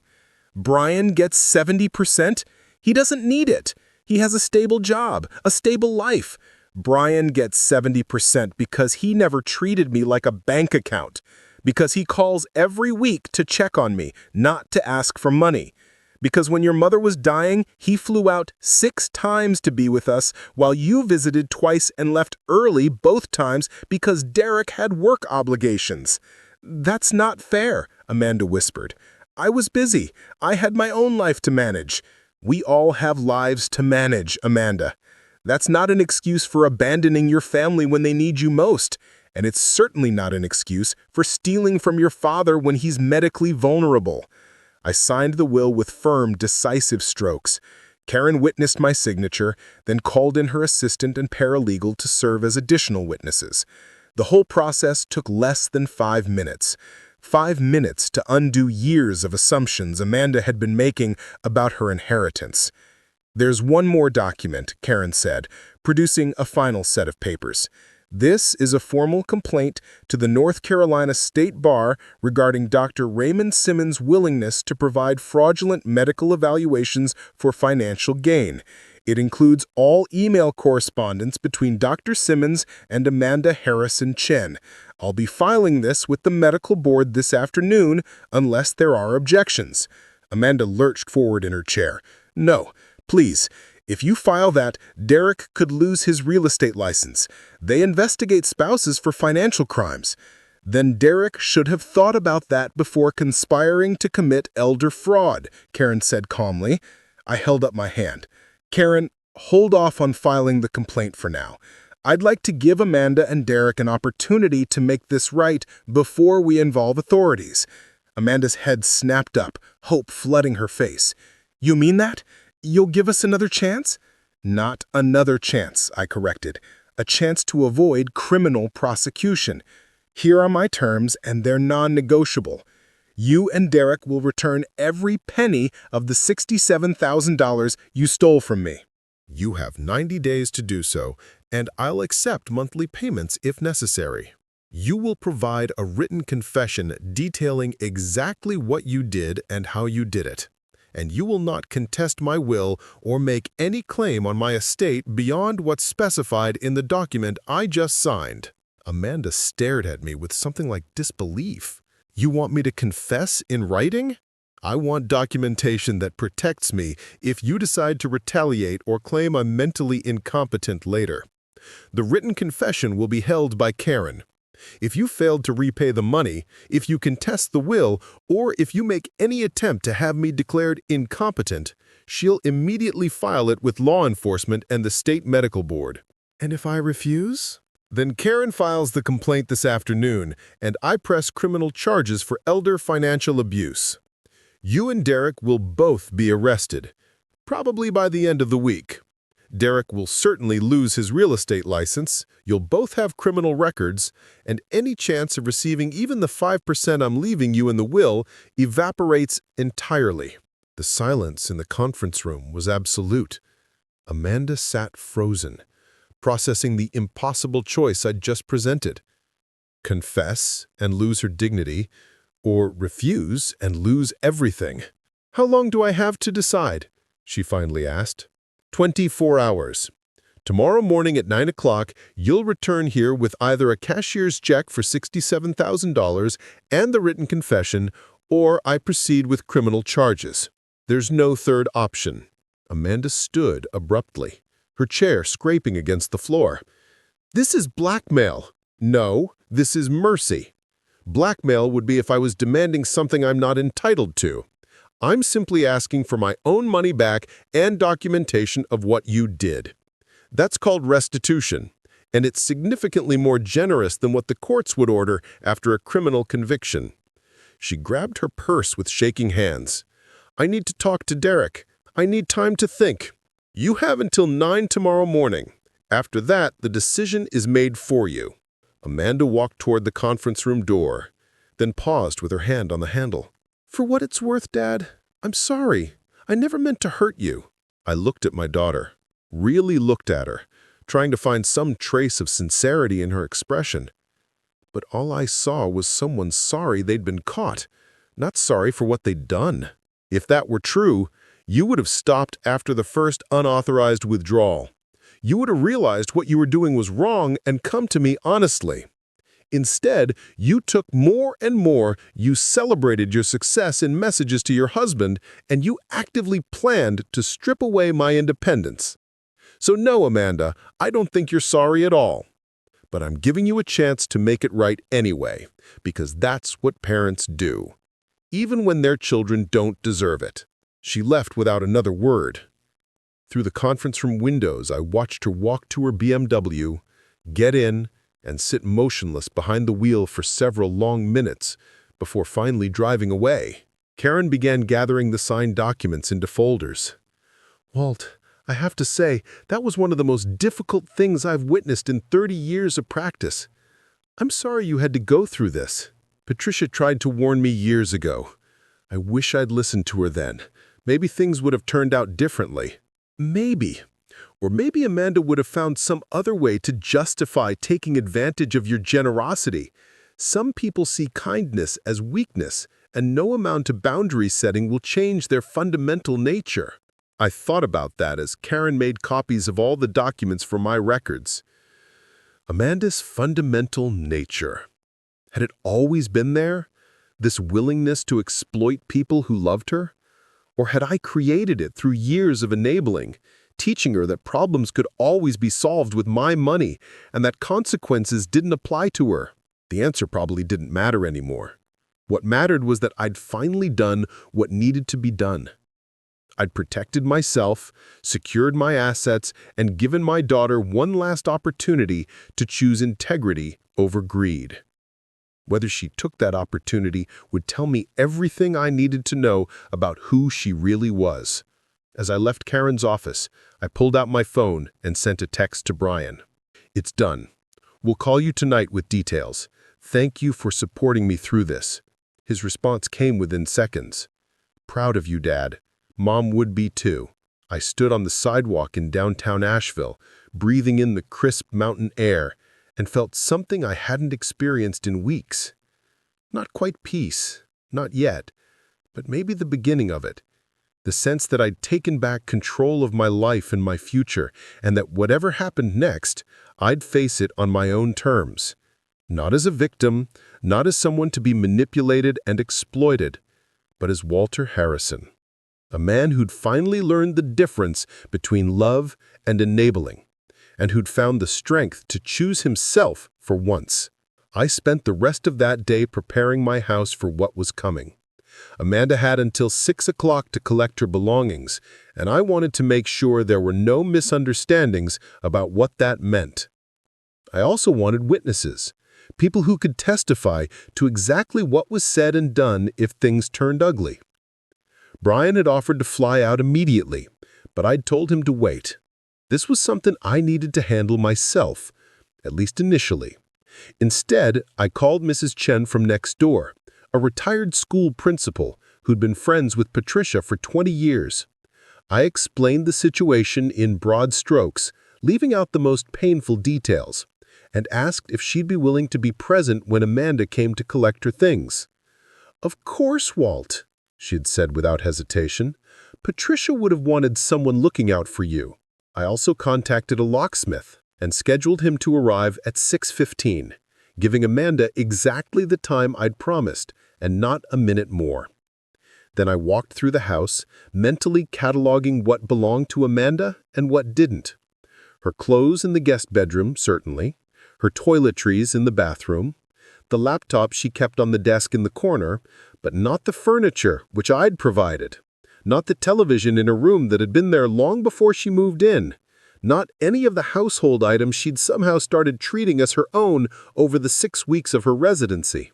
Brian gets 70%? He doesn't need it. He has a stable job, a stable life. Brian gets 70% because he never treated me like a bank account, because he calls every week to check on me, not to ask for money. Because when your mother was dying, he flew out 6 times to be with us, while you visited twice and left early both times because Derek had work obligations." "That's not fair," Amanda whispered. "I was busy. I had my own life to manage." "We all have lives to manage, Amanda. That's not an excuse for abandoning your family when they need you most. And it's certainly not an excuse for stealing from your father when he's medically vulnerable." I signed the will with firm, decisive strokes. Karen witnessed my signature, then called in her assistant and paralegal to serve as additional witnesses. The whole process took less than 5 minutes. 5 minutes to undo years of assumptions Amanda had been making about her inheritance. "There's one more document," Karen said, producing a final set of papers. "This is a formal complaint to the North Carolina State Bar regarding Dr. Raymond Simmons' willingness to provide fraudulent medical evaluations for financial gain. It includes all email correspondence between Dr. Simmons and Amanda Harrison Chen. I'll be filing this with the medical board this afternoon unless there are objections." Amanda lurched forward in her chair. "No, please. If you file that, Derek could lose his real estate license. They investigate spouses for financial crimes." "Then Derek should have thought about that before conspiring to commit elder fraud," Karen said calmly. I held up my hand. "Karen, hold off on filing the complaint for now. I'd like to give Amanda and Derek an opportunity to make this right before we involve authorities." Amanda's head snapped up, hope flooding her face. "You mean that? You'll give us another chance?" "Not another chance," I corrected. "A chance to avoid criminal prosecution. Here are my terms, and they're non-negotiable. You and Derek will return every penny of the $67,000 you stole from me." You have 90 days to do so, and I'll accept monthly payments if necessary. You will provide a written confession detailing exactly what you did and how you did it. And you will not contest my will or make any claim on my estate beyond what's specified in the document I just signed." Amanda stared at me with something like disbelief. "You want me to confess in writing? I want documentation that protects me if you decide to retaliate or claim I'm mentally incompetent later. The written confession will be held by Karen. If you failed to repay the money, if you contest the will, or if you make any attempt to have me declared incompetent, she'll immediately file it with law enforcement and the state medical board." "And if I refuse?" "Then Karen files the complaint this afternoon, and I press criminal charges for elder financial abuse. You and Derek will both be arrested, probably by the end of the week. Derek will certainly lose his real estate license, you'll both have criminal records, and any chance of receiving even the 5% I'm leaving you in the will evaporates entirely." The silence in the conference room was absolute. Amanda sat frozen, processing the impossible choice I'd just presented. Confess and lose her dignity, or refuse and lose everything. "How long do I have to decide?" she finally asked. 24 hours. Tomorrow morning at 9 o'clock, you'll return here with either a cashier's check for $67,000 and the written confession, or I proceed with criminal charges. There's no third option." Amanda stood abruptly, her chair scraping against the floor. "This is blackmail." "No, this is mercy. Blackmail would be if I was demanding something I'm not entitled to. I'm simply asking for my own money back and documentation of what you did. That's called restitution, and it's significantly more generous than what the courts would order after a criminal conviction." She grabbed her purse with shaking hands. I need to talk to Derek. I need time to think. You have until 9 tomorrow morning. After that, the decision is made for you." Amanda walked toward the conference room door, then paused with her hand on the handle. "For what it's worth, Dad, I'm sorry. I never meant to hurt you." I looked at my daughter, really looked at her, trying to find some trace of sincerity in her expression. But all I saw was someone sorry they'd been caught, not sorry for what they'd done. If that were true, you would have stopped after the first unauthorized withdrawal. You would have realized what you were doing was wrong and come to me honestly. Instead, you took more and more, you celebrated your success in messages to your husband, and you actively planned to strip away my independence. So no, Amanda, I don't think you're sorry at all. But I'm giving you a chance to make it right anyway, because that's what parents do, even when their children don't deserve it. She left without another word. Through the conference room windows, I watched her walk to her BMW, get in, and sit motionless behind the wheel for several long minutes before finally driving away. Karen began gathering the signed documents into folders. "Walt, I have to say, that was one of the most difficult things I've witnessed in 30 years of practice. I'm sorry you had to go through this. Patricia tried to warn me years ago. I wish I'd listened to her then. Maybe things would have turned out differently. Maybe. Or maybe Amanda would have found some other way to justify taking advantage of your generosity. Some people see kindness as weakness, and no amount of boundary setting will change their fundamental nature." I thought about that as Karen made copies of all the documents for my records. Amanda's fundamental nature. Had it always been there? This willingness to exploit people who loved her? Or had I created it through years of enabling, teaching her that problems could always be solved with my money and that consequences didn't apply to her? The answer probably didn't matter anymore. What mattered was that I'd finally done what needed to be done. I'd protected myself, secured my assets, and given my daughter one last opportunity to choose integrity over greed. Whether she took that opportunity would tell me everything I needed to know about who she really was. As I left Karen's office, I pulled out my phone and sent a text to Brian. "It's done. We'll call you tonight with details. Thank you for supporting me through this." His response came within seconds. "Proud of you, Dad. Mom would be too." I stood on the sidewalk in downtown Asheville, breathing in the crisp mountain air, and felt something I hadn't experienced in weeks. Not quite peace, not yet, but maybe the beginning of it. The sense that I'd taken back control of my life and my future, and that whatever happened next, I'd face it on my own terms. Not as a victim, not as someone to be manipulated and exploited, but as Walter Harrison. A man who'd finally learned the difference between love and enabling, and who'd found the strength to choose himself for once. I spent the rest of that day preparing my house for what was coming. Amanda had until 6 o'clock to collect her belongings, and I wanted to make sure there were no misunderstandings about what that meant. I also wanted witnesses, people who could testify to exactly what was said and done if things turned ugly. Brian had offered to fly out immediately, but I'd told him to wait. This was something I needed to handle myself, at least initially. Instead, I called Mrs. Chen from next door, a retired school principal who'd been friends with Patricia for 20 years. I explained the situation in broad strokes, leaving out the most painful details, and asked if she'd be willing to be present when Amanda came to collect her things. "Of course, Walt," she had said without hesitation. "Patricia would have wanted someone looking out for you." I also contacted a locksmith and scheduled him to arrive at 6:15, giving Amanda exactly the time I'd promised and not a minute more. Then I walked through the house, mentally cataloging what belonged to Amanda and what didn't. Her clothes in the guest bedroom, certainly. Her toiletries in the bathroom. The laptop she kept on the desk in the corner, but not the furniture, which I'd provided. Not the television in her room that had been there long before she moved in. Not any of the household items she'd somehow started treating as her own over the 6 weeks of her residency.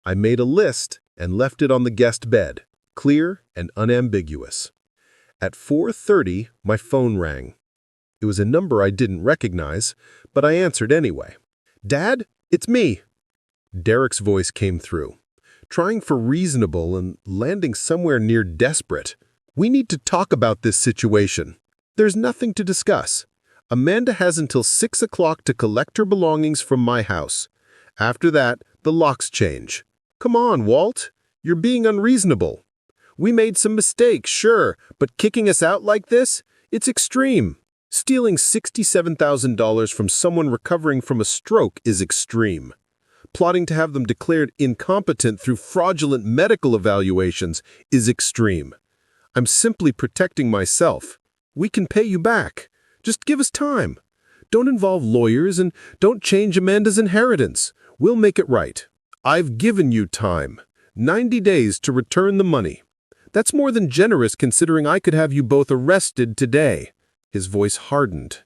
I made a list and left it on the guest bed. clear and unambiguous. At 4:30, my phone rang. It was a number I didn't recognize, but I answered anyway. "Dad, it's me." Derek's voice came through, trying for reasonable and landing somewhere near desperate. "We need to talk about this situation. There's nothing to discuss. Amanda has until 6 o'clock to collect her belongings from my house. After that, the locks change. Come on, Walt. You're being unreasonable. We made some mistakes, sure, but kicking us out like this? It's extreme. Stealing $67,000 from someone recovering from a stroke is extreme. Plotting to have them declared incompetent through fraudulent medical evaluations is extreme. I'm simply protecting myself. We can pay you back. Just give us time. Don't involve lawyers and don't change Amanda's inheritance. We'll make it right. I've given you time. 90 days to return the money. That's more than generous considering I could have you both arrested today." His voice hardened.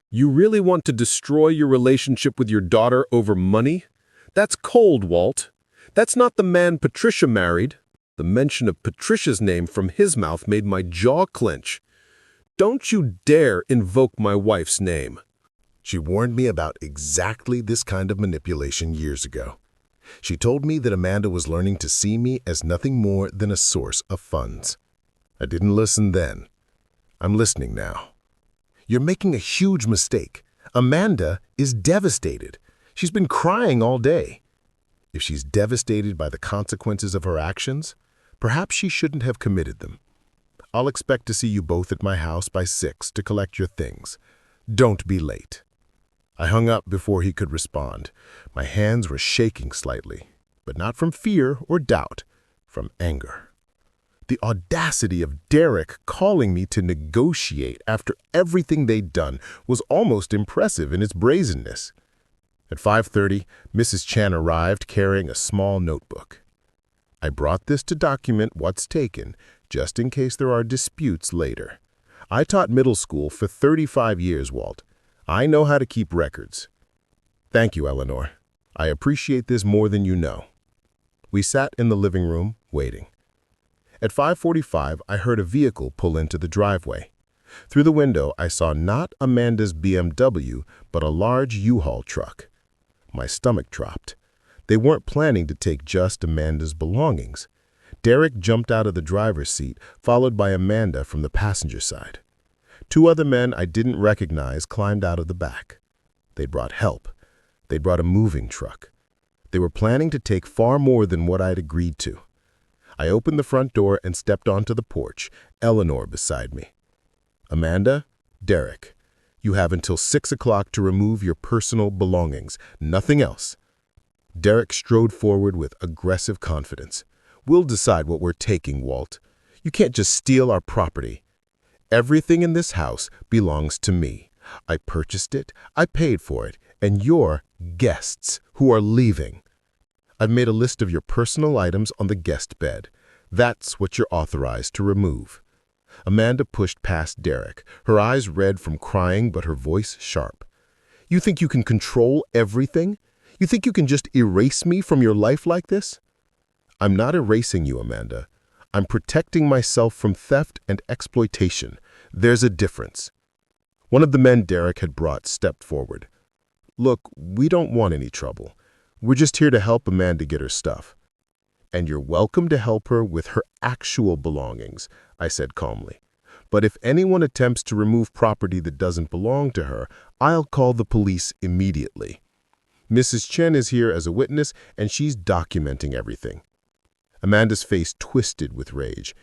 "You really want to destroy your relationship with your daughter over money? That's cold, Walt. That's not the man Patricia married." The mention of Patricia's name from his mouth made my jaw clench. "Don't you dare invoke my wife's name." She warned me about exactly this kind of manipulation years ago. She told me that Amanda was learning to see me as nothing more than a source of funds. I didn't listen then. I'm listening now. You're making a huge mistake. Amanda is devastated. She's been crying all day. If she's devastated by the consequences of her actions, perhaps she shouldn't have committed them. I'll expect to see you both at my house by 6 to collect your things. Don't be late." I hung up before he could respond. My hands were shaking slightly, but not from fear or doubt, from anger. The audacity of Derek calling me to negotiate after everything they'd done was almost impressive in its brazenness. At 5:30, Mrs. Chan arrived carrying a small notebook. "I brought this to document what's taken, just in case there are disputes later. I taught middle school for 35 years, Walt. I know how to keep records." "Thank you, Eleanor. I appreciate this more than you know." We sat in the living room, waiting. At 5:45, I heard a vehicle pull into the driveway. Through the window, I saw not Amanda's BMW, but a large U-Haul truck. My stomach dropped. They weren't planning to take just Amanda's belongings. Derek jumped out of the driver's seat, followed by Amanda from the passenger side. 2 other men I didn't recognize climbed out of the back. They'd brought help. They'd brought a moving truck. They were planning to take far more than what I'd agreed to. I opened the front door and stepped onto the porch, Eleanor beside me. "Amanda, Derek, you have until 6 o'clock to remove your personal belongings, nothing else." Derek strode forward with aggressive confidence. "We'll decide what we're taking, Walt. You can't just steal our property. Everything in this house belongs to me. I purchased it, I paid for it, and you're guests who are leaving. I've made a list of your personal items on the guest bed. That's what you're authorized to remove." Amanda pushed past Derek, her eyes red from crying but her voice sharp. "You think you can control everything? You think you can just erase me from your life like this?" "I'm not erasing you, Amanda. I'm protecting myself from theft and exploitation. There's a difference." One of the men Derek had brought stepped forward. "Look, we don't want any trouble. We're just here to help Amanda get her stuff." "And you're welcome to help her with her actual belongings," I said calmly. "But if anyone attempts to remove property that doesn't belong to her, I'll call the police immediately. Mrs. Chen is here as a witness, and she's documenting everything." Amanda's face twisted with rage.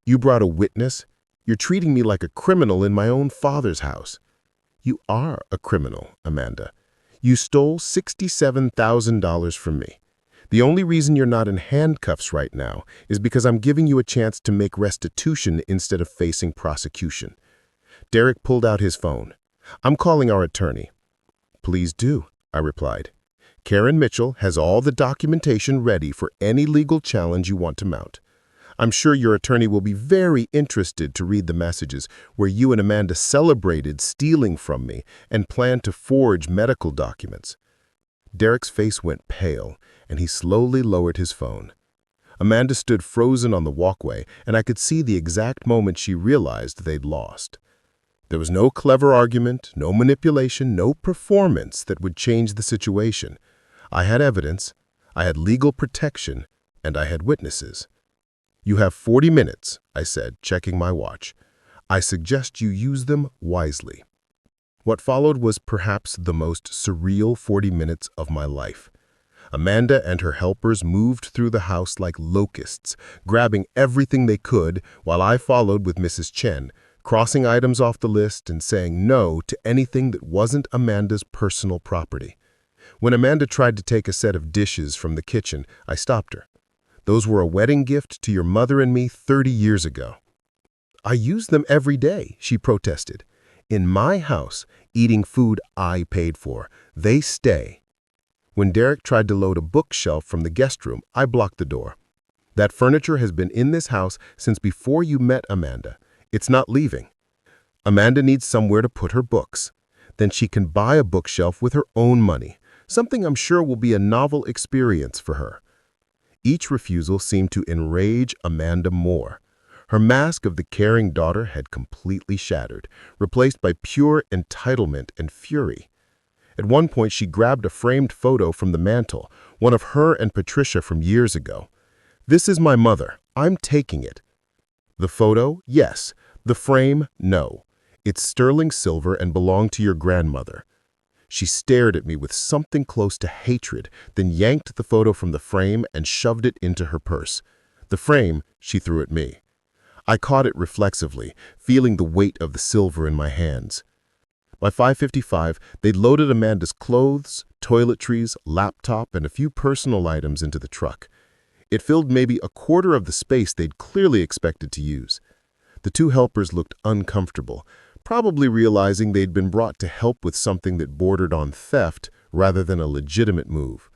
"You brought a witness? You're treating me like a criminal in my own father's house." "You are a criminal, Amanda. You stole $67,000 from me. The only reason you're not in handcuffs right now is because I'm giving you a chance to make restitution instead of facing prosecution." Derek pulled out his phone. "I'm calling our attorney." "Please do," I replied. "Karen Mitchell has all the documentation ready for any legal challenge you want to mount. I'm sure your attorney will be very interested to read the messages where you and Amanda celebrated stealing from me and planned to forge medical documents." Derek's face went pale, and he slowly lowered his phone. Amanda stood frozen on the walkway, and I could see the exact moment she realized they'd lost. There was no clever argument, no manipulation, no performance that would change the situation. I had evidence, I had legal protection, and I had witnesses. "You have 40 minutes," I said, checking my watch. "I suggest you use them wisely." What followed was perhaps the most surreal 40 minutes of my life. Amanda and her helpers moved through the house like locusts, grabbing everything they could, while I followed with Mrs. Chen, crossing items off the list and saying no to anything that wasn't Amanda's personal property. When Amanda tried to take a set of dishes from the kitchen, I stopped her. "Those were a wedding gift to your mother and me 30 years ago." "I use them every day," she protested. "In my house, eating food I paid for. They stay." When Derek tried to load a bookshelf from the guest room, I blocked the door. "That furniture has been in this house since before you met Amanda. It's not leaving. Amanda needs somewhere to put her books. Then she can buy a bookshelf with her own money, something I'm sure will be a novel experience for her." Each refusal seemed to enrage Amanda more. Her mask of the caring daughter had completely shattered, replaced by pure entitlement and fury. At one point, she grabbed a framed photo from the mantel, one of her and Patricia from years ago. "This is my mother. I'm taking it." "The photo? Yes. The frame? No. It's sterling silver and belonged to your grandmother." She stared at me with something close to hatred, then yanked the photo from the frame and shoved it into her purse. The frame she threw at me. I caught it reflexively, feeling the weight of the silver in my hands. By 5:55, they'd loaded Amanda's clothes, toiletries, laptop, and a few personal items into the truck. It filled maybe a quarter of the space they'd clearly expected to use. The two helpers looked uncomfortable, probably realizing they'd been brought to help with something that bordered on theft rather than a legitimate move.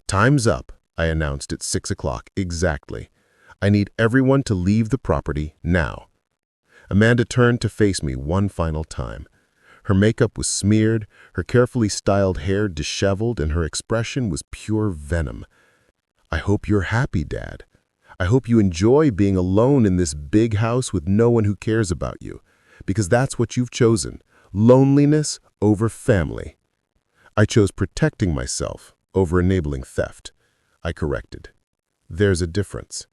"Time's up," I announced at 6 o'clock exactly. "I need everyone to leave the property now." Amanda turned to face me one final time. Her makeup was smeared, her carefully styled hair disheveled, and her expression was pure venom. "I hope you're happy, Dad. I hope you enjoy being alone in this big house with no one who cares about you, because that's what you've chosen, loneliness over family." "I chose protecting myself over enabling theft," I corrected. "There's a difference.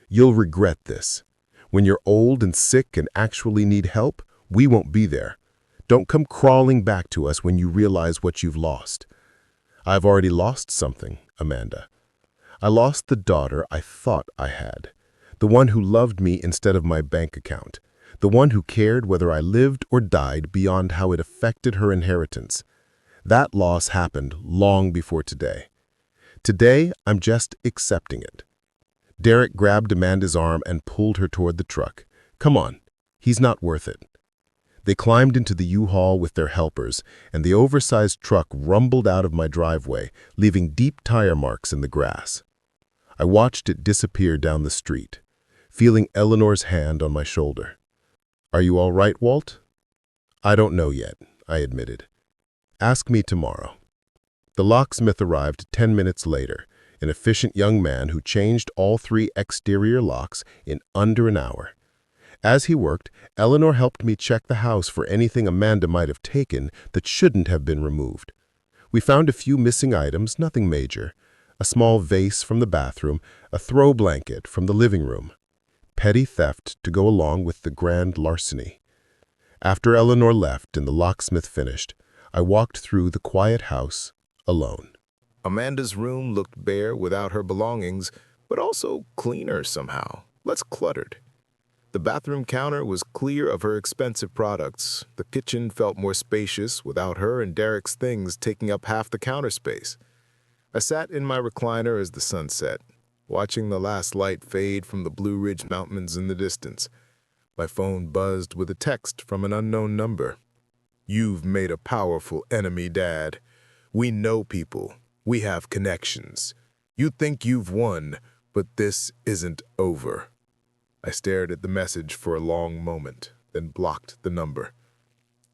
You'll regret this. When you're old and sick and actually need help, we won't be there. Don't come crawling back to us when you realize what you've lost." "I've already lost something, Amanda. I lost the daughter I thought I had, the one who loved me instead of my bank account, the one who cared whether I lived or died beyond how it affected her inheritance. That loss happened long before today. Today, I'm just accepting it." Derek grabbed Amanda's arm and pulled her toward the truck. "Come on, he's not worth it." They climbed into the U-Haul with their helpers, and the oversized truck rumbled out of my driveway, leaving deep tire marks in the grass. I watched it disappear down the street, feeling Eleanor's hand on my shoulder. "Are you all right, Walt?" "I don't know yet," I admitted. "Ask me tomorrow." The locksmith arrived 10 minutes later, an efficient young man who changed all 3 exterior locks in under an hour. As he worked, Eleanor helped me check the house for anything Amanda might have taken that shouldn't have been removed. We found a few missing items, nothing major. A small vase from the bathroom, a throw blanket from the living room. Petty theft to go along with the grand larceny. After Eleanor left and the locksmith finished, I walked through the quiet house alone. Amanda's room looked bare without her belongings, but also cleaner somehow, less cluttered. The bathroom counter was clear of her expensive products. The kitchen felt more spacious without her and Derek's things taking up half the counter space. I sat in my recliner as the sun set, watching the last light fade from the Blue Ridge Mountains in the distance. My phone buzzed with a text from an unknown number. "You've made a powerful enemy, Dad. We know people. We have connections. You think you've won, but this isn't over." I stared at the message for a long moment, then blocked the number.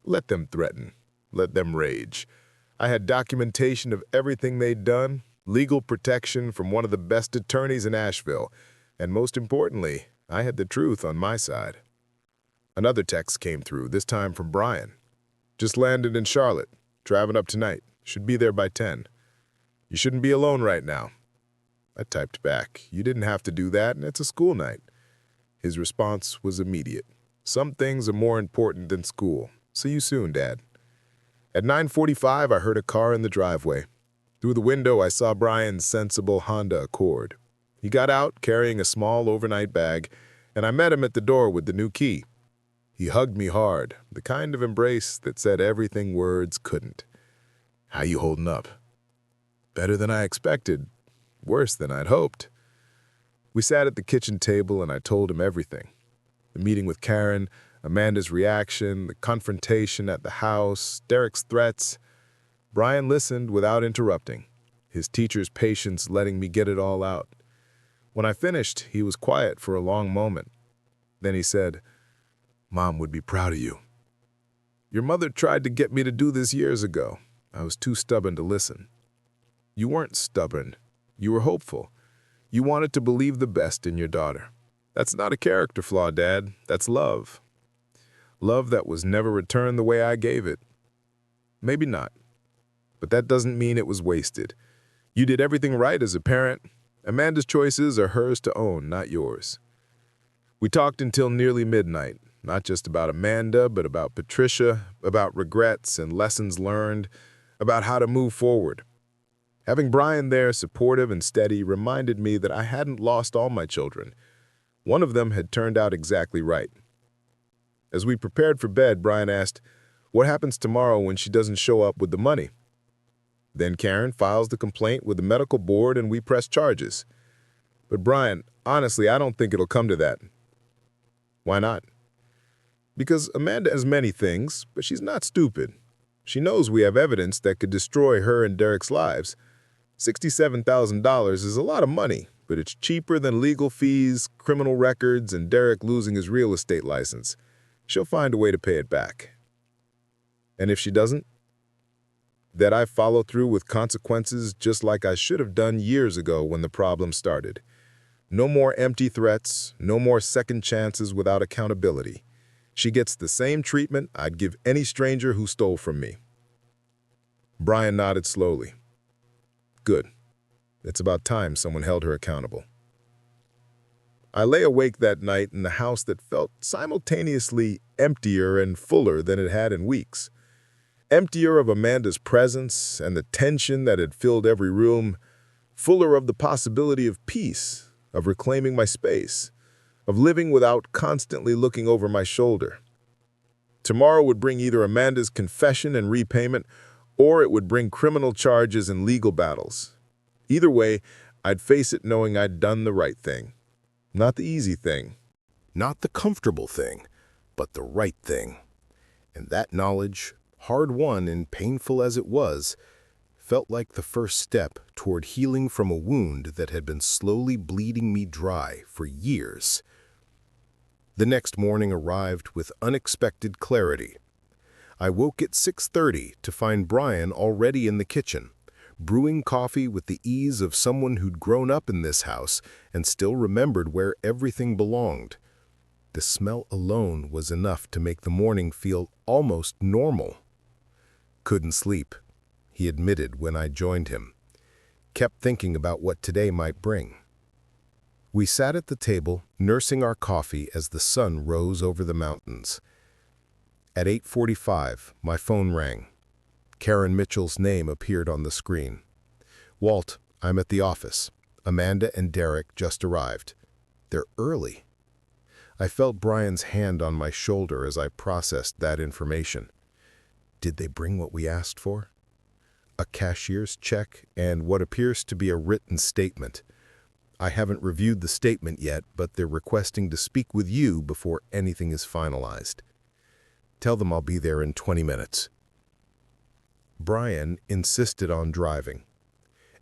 Let them threaten. Let them rage. I had documentation of everything they'd done, legal protection from one of the best attorneys in Asheville, and most importantly, I had the truth on my side. Another text came through, this time from Brian. Just landed in Charlotte, driving up tonight. Should be there by 10. You shouldn't be alone right now. I typed back, you didn't have to do that, and it's a school night. His response was immediate. Some things are more important than school. See you soon, Dad. At 9:45, I heard a car in the driveway. Through the window, I saw Brian's sensible Honda Accord. He got out, carrying a small overnight bag, and I met him at the door with the new key. He hugged me hard, the kind of embrace that said everything words couldn't. How you holding up? Better than I expected. Worse than I'd hoped. We sat at the kitchen table and I told him everything. The meeting with Karen, Amanda's reaction, the confrontation at the house, Derek's threats. Brian listened without interrupting, his teacher's patience letting me get it all out. When I finished, he was quiet for a long moment. Then he said, "Mom would be proud of you. Your mother tried to get me to do this years ago. I was too stubborn to listen. You weren't stubborn. You were hopeful. You wanted to believe the best in your daughter. That's not a character flaw, Dad. That's love. Love that was never returned the way I gave it. Maybe not. But that doesn't mean it was wasted. You did everything right as a parent. Amanda's choices are hers to own, not yours." We talked until nearly midnight, not just about Amanda, but about Patricia, about regrets and lessons learned, about how to move forward. Having Brian there, supportive and steady, reminded me that I hadn't lost all my children. One of them had turned out exactly right. As we prepared for bed, Brian asked, "What happens tomorrow when she doesn't show up with the money?" Then Karen files the complaint with the medical board and we press charges. But Brian, honestly, I don't think it'll come to that. Why not? Because Amanda has many things, but she's not stupid. She knows we have evidence that could destroy her and Derek's lives. $67,000 is a lot of money, but it's cheaper than legal fees, criminal records, and Derek losing his real estate license. She'll find a way to pay it back. And if she doesn't, that I follow through with consequences just like I should have done years ago when the problem started. No more empty threats, no more second chances without accountability. She gets the same treatment I'd give any stranger who stole from me. Brian nodded slowly. Good. It's about time someone held her accountable. I lay awake that night in a house that felt simultaneously emptier and fuller than it had in weeks. Emptier of Amanda's presence and the tension that had filled every room, fuller of the possibility of peace, of reclaiming my space, of living without constantly looking over my shoulder. Tomorrow would bring either Amanda's confession and repayment, or it would bring criminal charges and legal battles. Either way, I'd face it knowing I'd done the right thing. Not the easy thing. Not the comfortable thing, but the right thing. And that knowledge, hard-won and painful as it was, felt like the first step toward healing from a wound that had been slowly bleeding me dry for years. The next morning arrived with unexpected clarity. I woke at 6:30 to find Brian already in the kitchen, brewing coffee with the ease of someone who'd grown up in this house and still remembered where everything belonged. The smell alone was enough to make the morning feel almost normal. Couldn't sleep, he admitted when I joined him. Kept thinking about what today might bring. We sat at the table, nursing our coffee as the sun rose over the mountains. At 8:45, my phone rang. Karen Mitchell's name appeared on the screen. "Walt, I'm at the office. Amanda and Derek just arrived. They're early." I felt Brian's hand on my shoulder as I processed that information. Did they bring what we asked for? A cashier's check and what appears to be a written statement. I haven't reviewed the statement yet, but they're requesting to speak with you before anything is finalized. Tell them I'll be there in 20 minutes. Brian insisted on driving.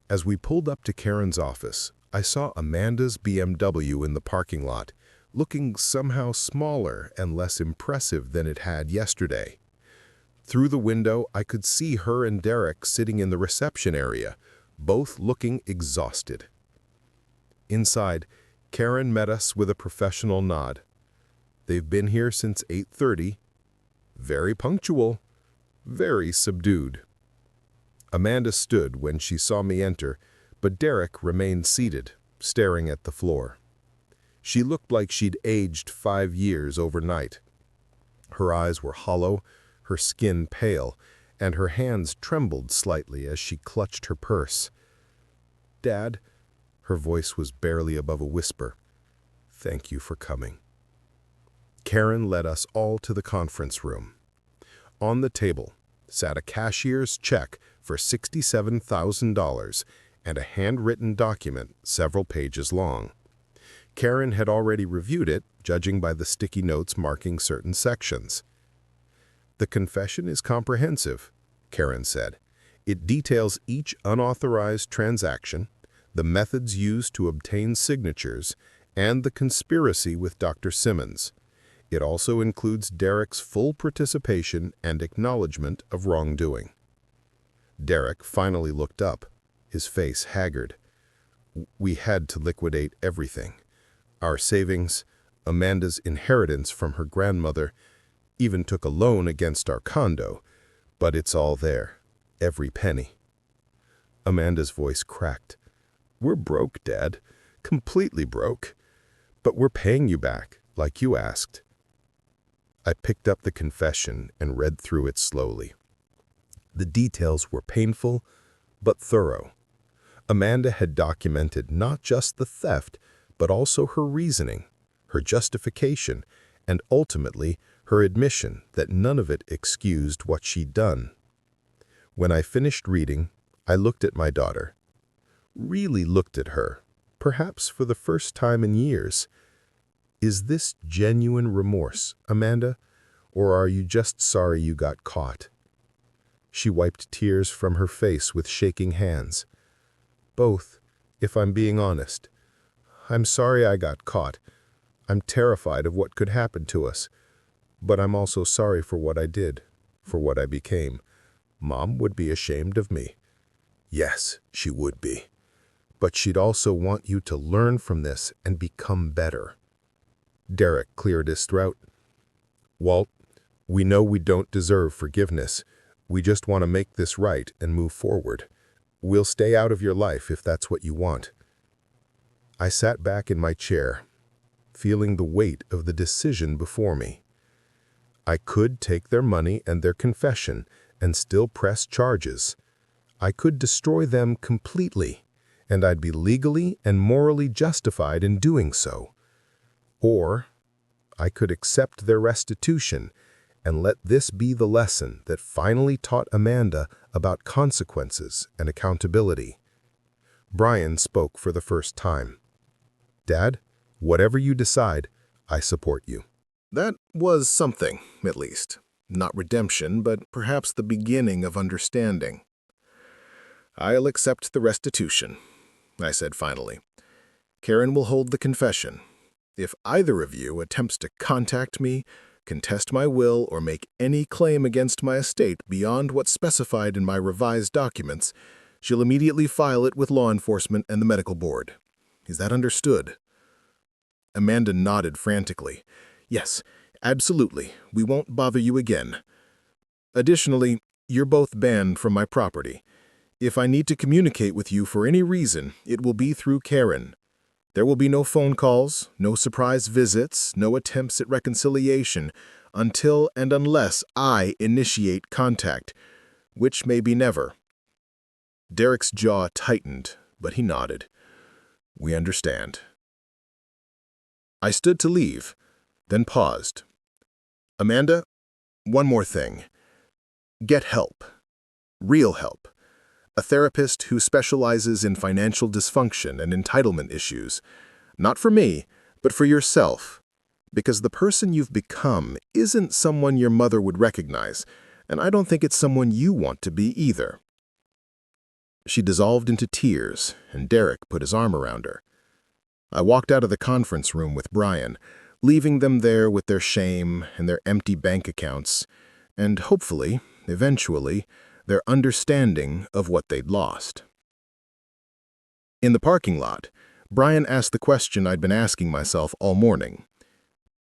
As we pulled up to Karen's office, I saw Amanda's BMW in the parking lot, looking somehow smaller and less impressive than it had yesterday. Through the window, I could see her and Derek sitting in the reception area, both looking exhausted. Inside, Karen met us with a professional nod. They've been here since 8:30. Very punctual, very subdued. Amanda stood when she saw me enter, but Derek remained seated, staring at the floor. She looked like she'd aged 5 years overnight. Her eyes were hollow, her skin pale, and her hands trembled slightly as she clutched her purse. "Dad," her voice was barely above a whisper, "thank you for coming." Karen led us all to the conference room. On the table sat a cashier's check for $67,000 and a handwritten document several pages long. Karen had already reviewed it, judging by the sticky notes marking certain sections. "The confession is comprehensive," Karen said. "It details each unauthorized transaction, the methods used to obtain signatures, and the conspiracy with Dr. Simmons. It also includes Derek's full participation and acknowledgement of wrongdoing." Derek finally looked up, his face haggard. "We had to liquidate everything. Our savings, Amanda's inheritance from her grandmother, even took a loan against our condo, but it's all there, every penny." Amanda's voice cracked. "We're broke, Dad, completely broke. But we're paying you back, like you asked." I picked up the confession and read through it slowly. The details were painful, but thorough. Amanda had documented not just the theft, but also her reasoning, her justification, and ultimately her admission that none of it excused what she'd done. When I finished reading, I looked at my daughter. Really looked at her, perhaps for the first time in years. "Is this genuine remorse, Amanda, or are you just sorry you got caught?" She wiped tears from her face with shaking hands. "Both, if I'm being honest. I'm sorry I got caught. I'm terrified of what could happen to us. But I'm also sorry for what I did, for what I became. Mom would be ashamed of me." "Yes, she would be. But she'd also want you to learn from this and become better." Derek cleared his throat. "Walt, we know we don't deserve forgiveness. We just want to make this right and move forward. We'll stay out of your life if that's what you want." I sat back in my chair, feeling the weight of the decision before me. I could take their money and their confession and still press charges. I could destroy them completely, and I'd be legally and morally justified in doing so. Or I could accept their restitution and let this be the lesson that finally taught Amanda about consequences and accountability. Brian spoke for the first time. "Dad, whatever you decide, I support you." That was something, at least. Not redemption, but perhaps the beginning of understanding. "I'll accept the restitution," I said finally. "Karen will hold the confession. If either of you attempts to contact me, contest my will, or make any claim against my estate beyond what's specified in my revised documents, she'll immediately file it with law enforcement and the medical board. Is that understood?" Amanda nodded frantically. "Yes, absolutely. We won't bother you again. Additionally, you're both banned from my property. If I need to communicate with you for any reason, it will be through Karen. There will be no phone calls, no surprise visits, no attempts at reconciliation, until and unless I initiate contact, which may be never." Derek's jaw tightened, but he nodded. "We understand." I stood to leave, then paused. "Amanda, one more thing. Get help. Real help. A therapist who specializes in financial dysfunction and entitlement issues. Not for me, but for yourself. Because the person you've become isn't someone your mother would recognize, and I don't think it's someone you want to be either." She dissolved into tears, and Derek put his arm around her. I walked out of the conference room with Brian, leaving them there with their shame and their empty bank accounts, and hopefully, eventually, their understanding of what they'd lost. In the parking lot, Brian asked the question I'd been asking myself all morning.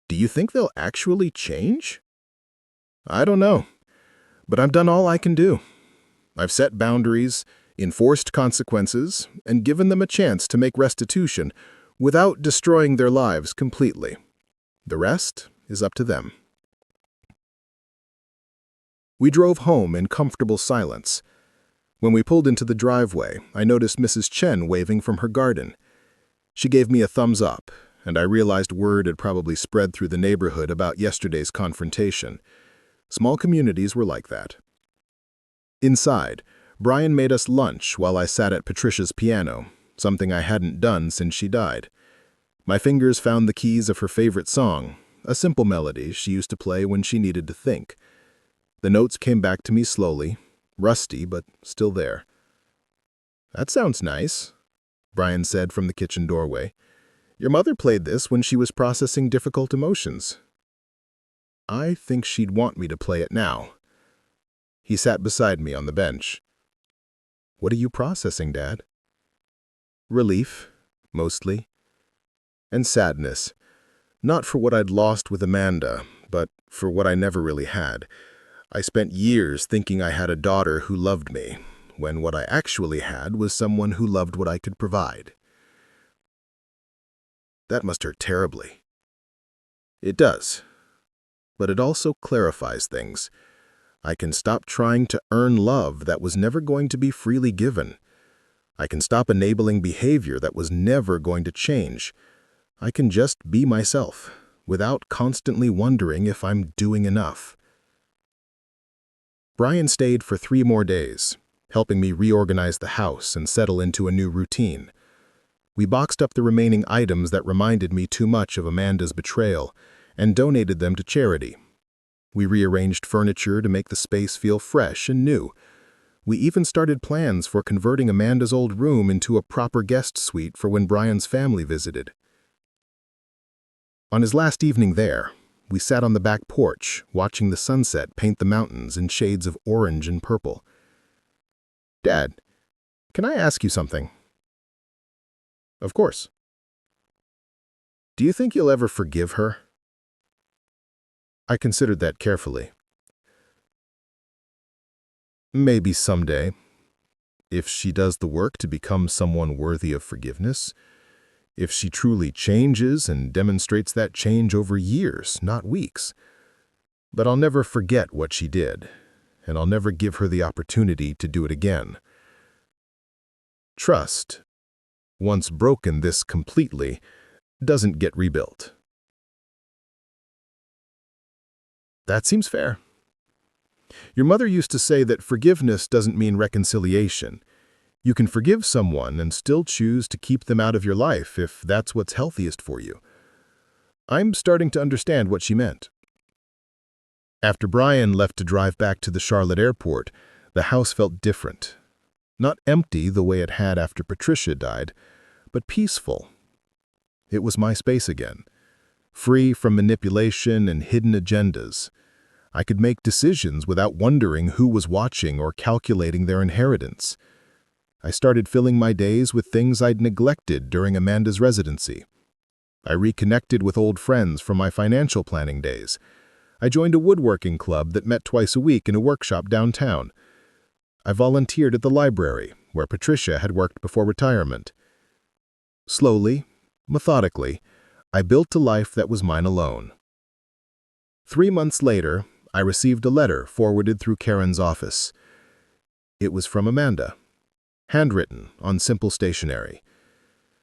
Do you think they'll actually change? I don't know, but I've done all I can do. I've set boundaries, enforced consequences, and given them a chance to make restitution without destroying their lives completely. The rest is up to them. We drove home in comfortable silence. When we pulled into the driveway, I noticed Mrs. Chen waving from her garden. She gave me a thumbs up, and I realized word had probably spread through the neighborhood about yesterday's confrontation. Small communities were like that. Inside, Brian made us lunch while I sat at Patricia's piano, something I hadn't done since she died. My fingers found the keys of her favorite song, a simple melody she used to play when she needed to think. The notes came back to me slowly, rusty but still there. That sounds nice, Brian said from the kitchen doorway. Your mother played this when she was processing difficult emotions. I think she'd want me to play it now. He sat beside me on the bench. What are you processing, Dad? Relief, mostly. And sadness. Not for what I'd lost with Amanda, but for what I never really had. I spent years thinking I had a daughter who loved me, when what I actually had was someone who loved what I could provide. That must hurt terribly. It does. But it also clarifies things. I can stop trying to earn love that was never going to be freely given. I can stop enabling behavior that was never going to change. I can just be myself, without constantly wondering if I'm doing enough. Brian stayed for 3 more days, helping me reorganize the house and settle into a new routine. We boxed up the remaining items that reminded me too much of Amanda's betrayal and donated them to charity. We rearranged furniture to make the space feel fresh and new. We even started plans for converting Amanda's old room into a proper guest suite for when Brian's family visited. On his last evening there, we sat on the back porch, watching the sunset paint the mountains in shades of orange and purple. Dad, can I ask you something? Of course. Do you think you'll ever forgive her? I considered that carefully. Maybe someday, if she does the work to become someone worthy of forgiveness, if she truly changes and demonstrates that change over years, not weeks. But I'll never forget what she did, and I'll never give her the opportunity to do it again. Trust, once broken this completely, doesn't get rebuilt. That seems fair. Your mother used to say that forgiveness doesn't mean reconciliation. You can forgive someone and still choose to keep them out of your life if that's what's healthiest for you. I'm starting to understand what she meant. After Brian left to drive back to the Charlotte airport, the house felt different. Not empty the way it had after Patricia died, but peaceful. It was my space again, free from manipulation and hidden agendas. I could make decisions without wondering who was watching or calculating their inheritance. I started filling my days with things I'd neglected during Amanda's residency. I reconnected with old friends from my financial planning days. I joined a woodworking club that met twice a week in a workshop downtown. I volunteered at the library, where Patricia had worked before retirement. Slowly, methodically, I built a life that was mine alone. 3 months later, I received a letter forwarded through Karen's office. It was from Amanda. Handwritten on simple stationery.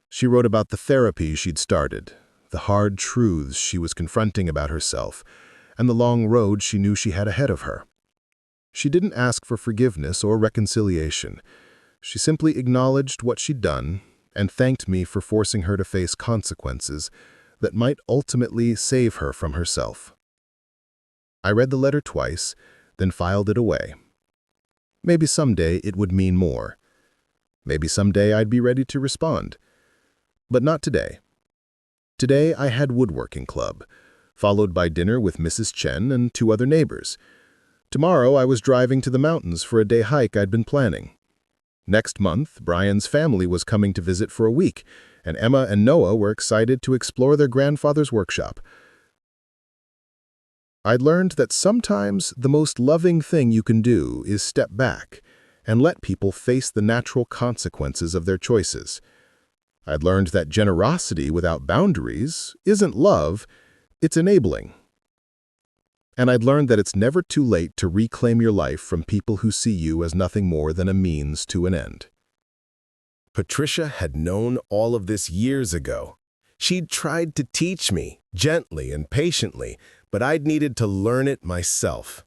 She wrote about the therapy she'd started, the hard truths she was confronting about herself, and the long road she knew she had ahead of her. She didn't ask for forgiveness or reconciliation. She simply acknowledged what she'd done and thanked me for forcing her to face consequences that might ultimately save her from herself. I read the letter twice, then filed it away. Maybe someday it would mean more. Maybe someday I'd be ready to respond. But not today. Today I had woodworking club, followed by dinner with Mrs. Chen and 2 other neighbors. Tomorrow I was driving to the mountains for a day hike I'd been planning. Next month, Brian's family was coming to visit for a week, and Emma and Noah were excited to explore their grandfather's workshop. I'd learned that sometimes the most loving thing you can do is step back and let people face the natural consequences of their choices. I'd learned that generosity without boundaries isn't love, it's enabling. And I'd learned that it's never too late to reclaim your life from people who see you as nothing more than a means to an end. Patricia had known all of this years ago. She'd tried to teach me, gently and patiently, but I'd needed to learn it myself.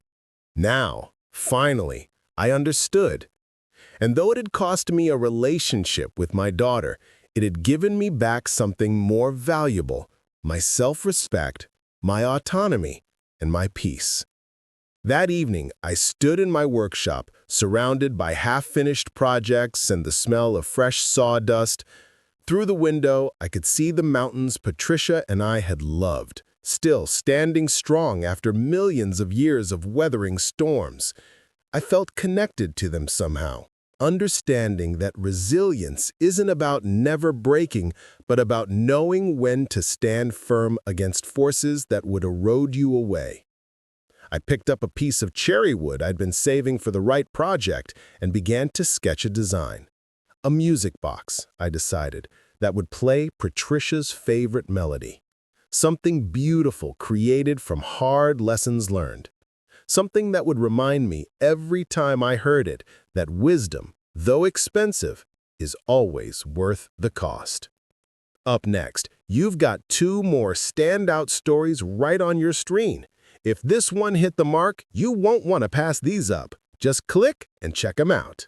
Now, finally, I understood. And though it had cost me a relationship with my daughter, it had given me back something more valuable, my self-respect, my autonomy, and my peace. That evening, I stood in my workshop, surrounded by half-finished projects and the smell of fresh sawdust. Through the window, I could see the mountains Patricia and I had loved, still standing strong after millions of years of weathering storms. I felt connected to them somehow, understanding that resilience isn't about never breaking, but about knowing when to stand firm against forces that would erode you away. I picked up a piece of cherry wood I'd been saving for the right project and began to sketch a design. A music box, I decided, that would play Patricia's favorite melody. Something beautiful created from hard lessons learned. Something that would remind me every time I heard it that wisdom, though expensive, is always worth the cost. Up next, you've got 2 more standout stories right on your screen. If this one hit the mark, you won't want to pass these up. Just click and check them out.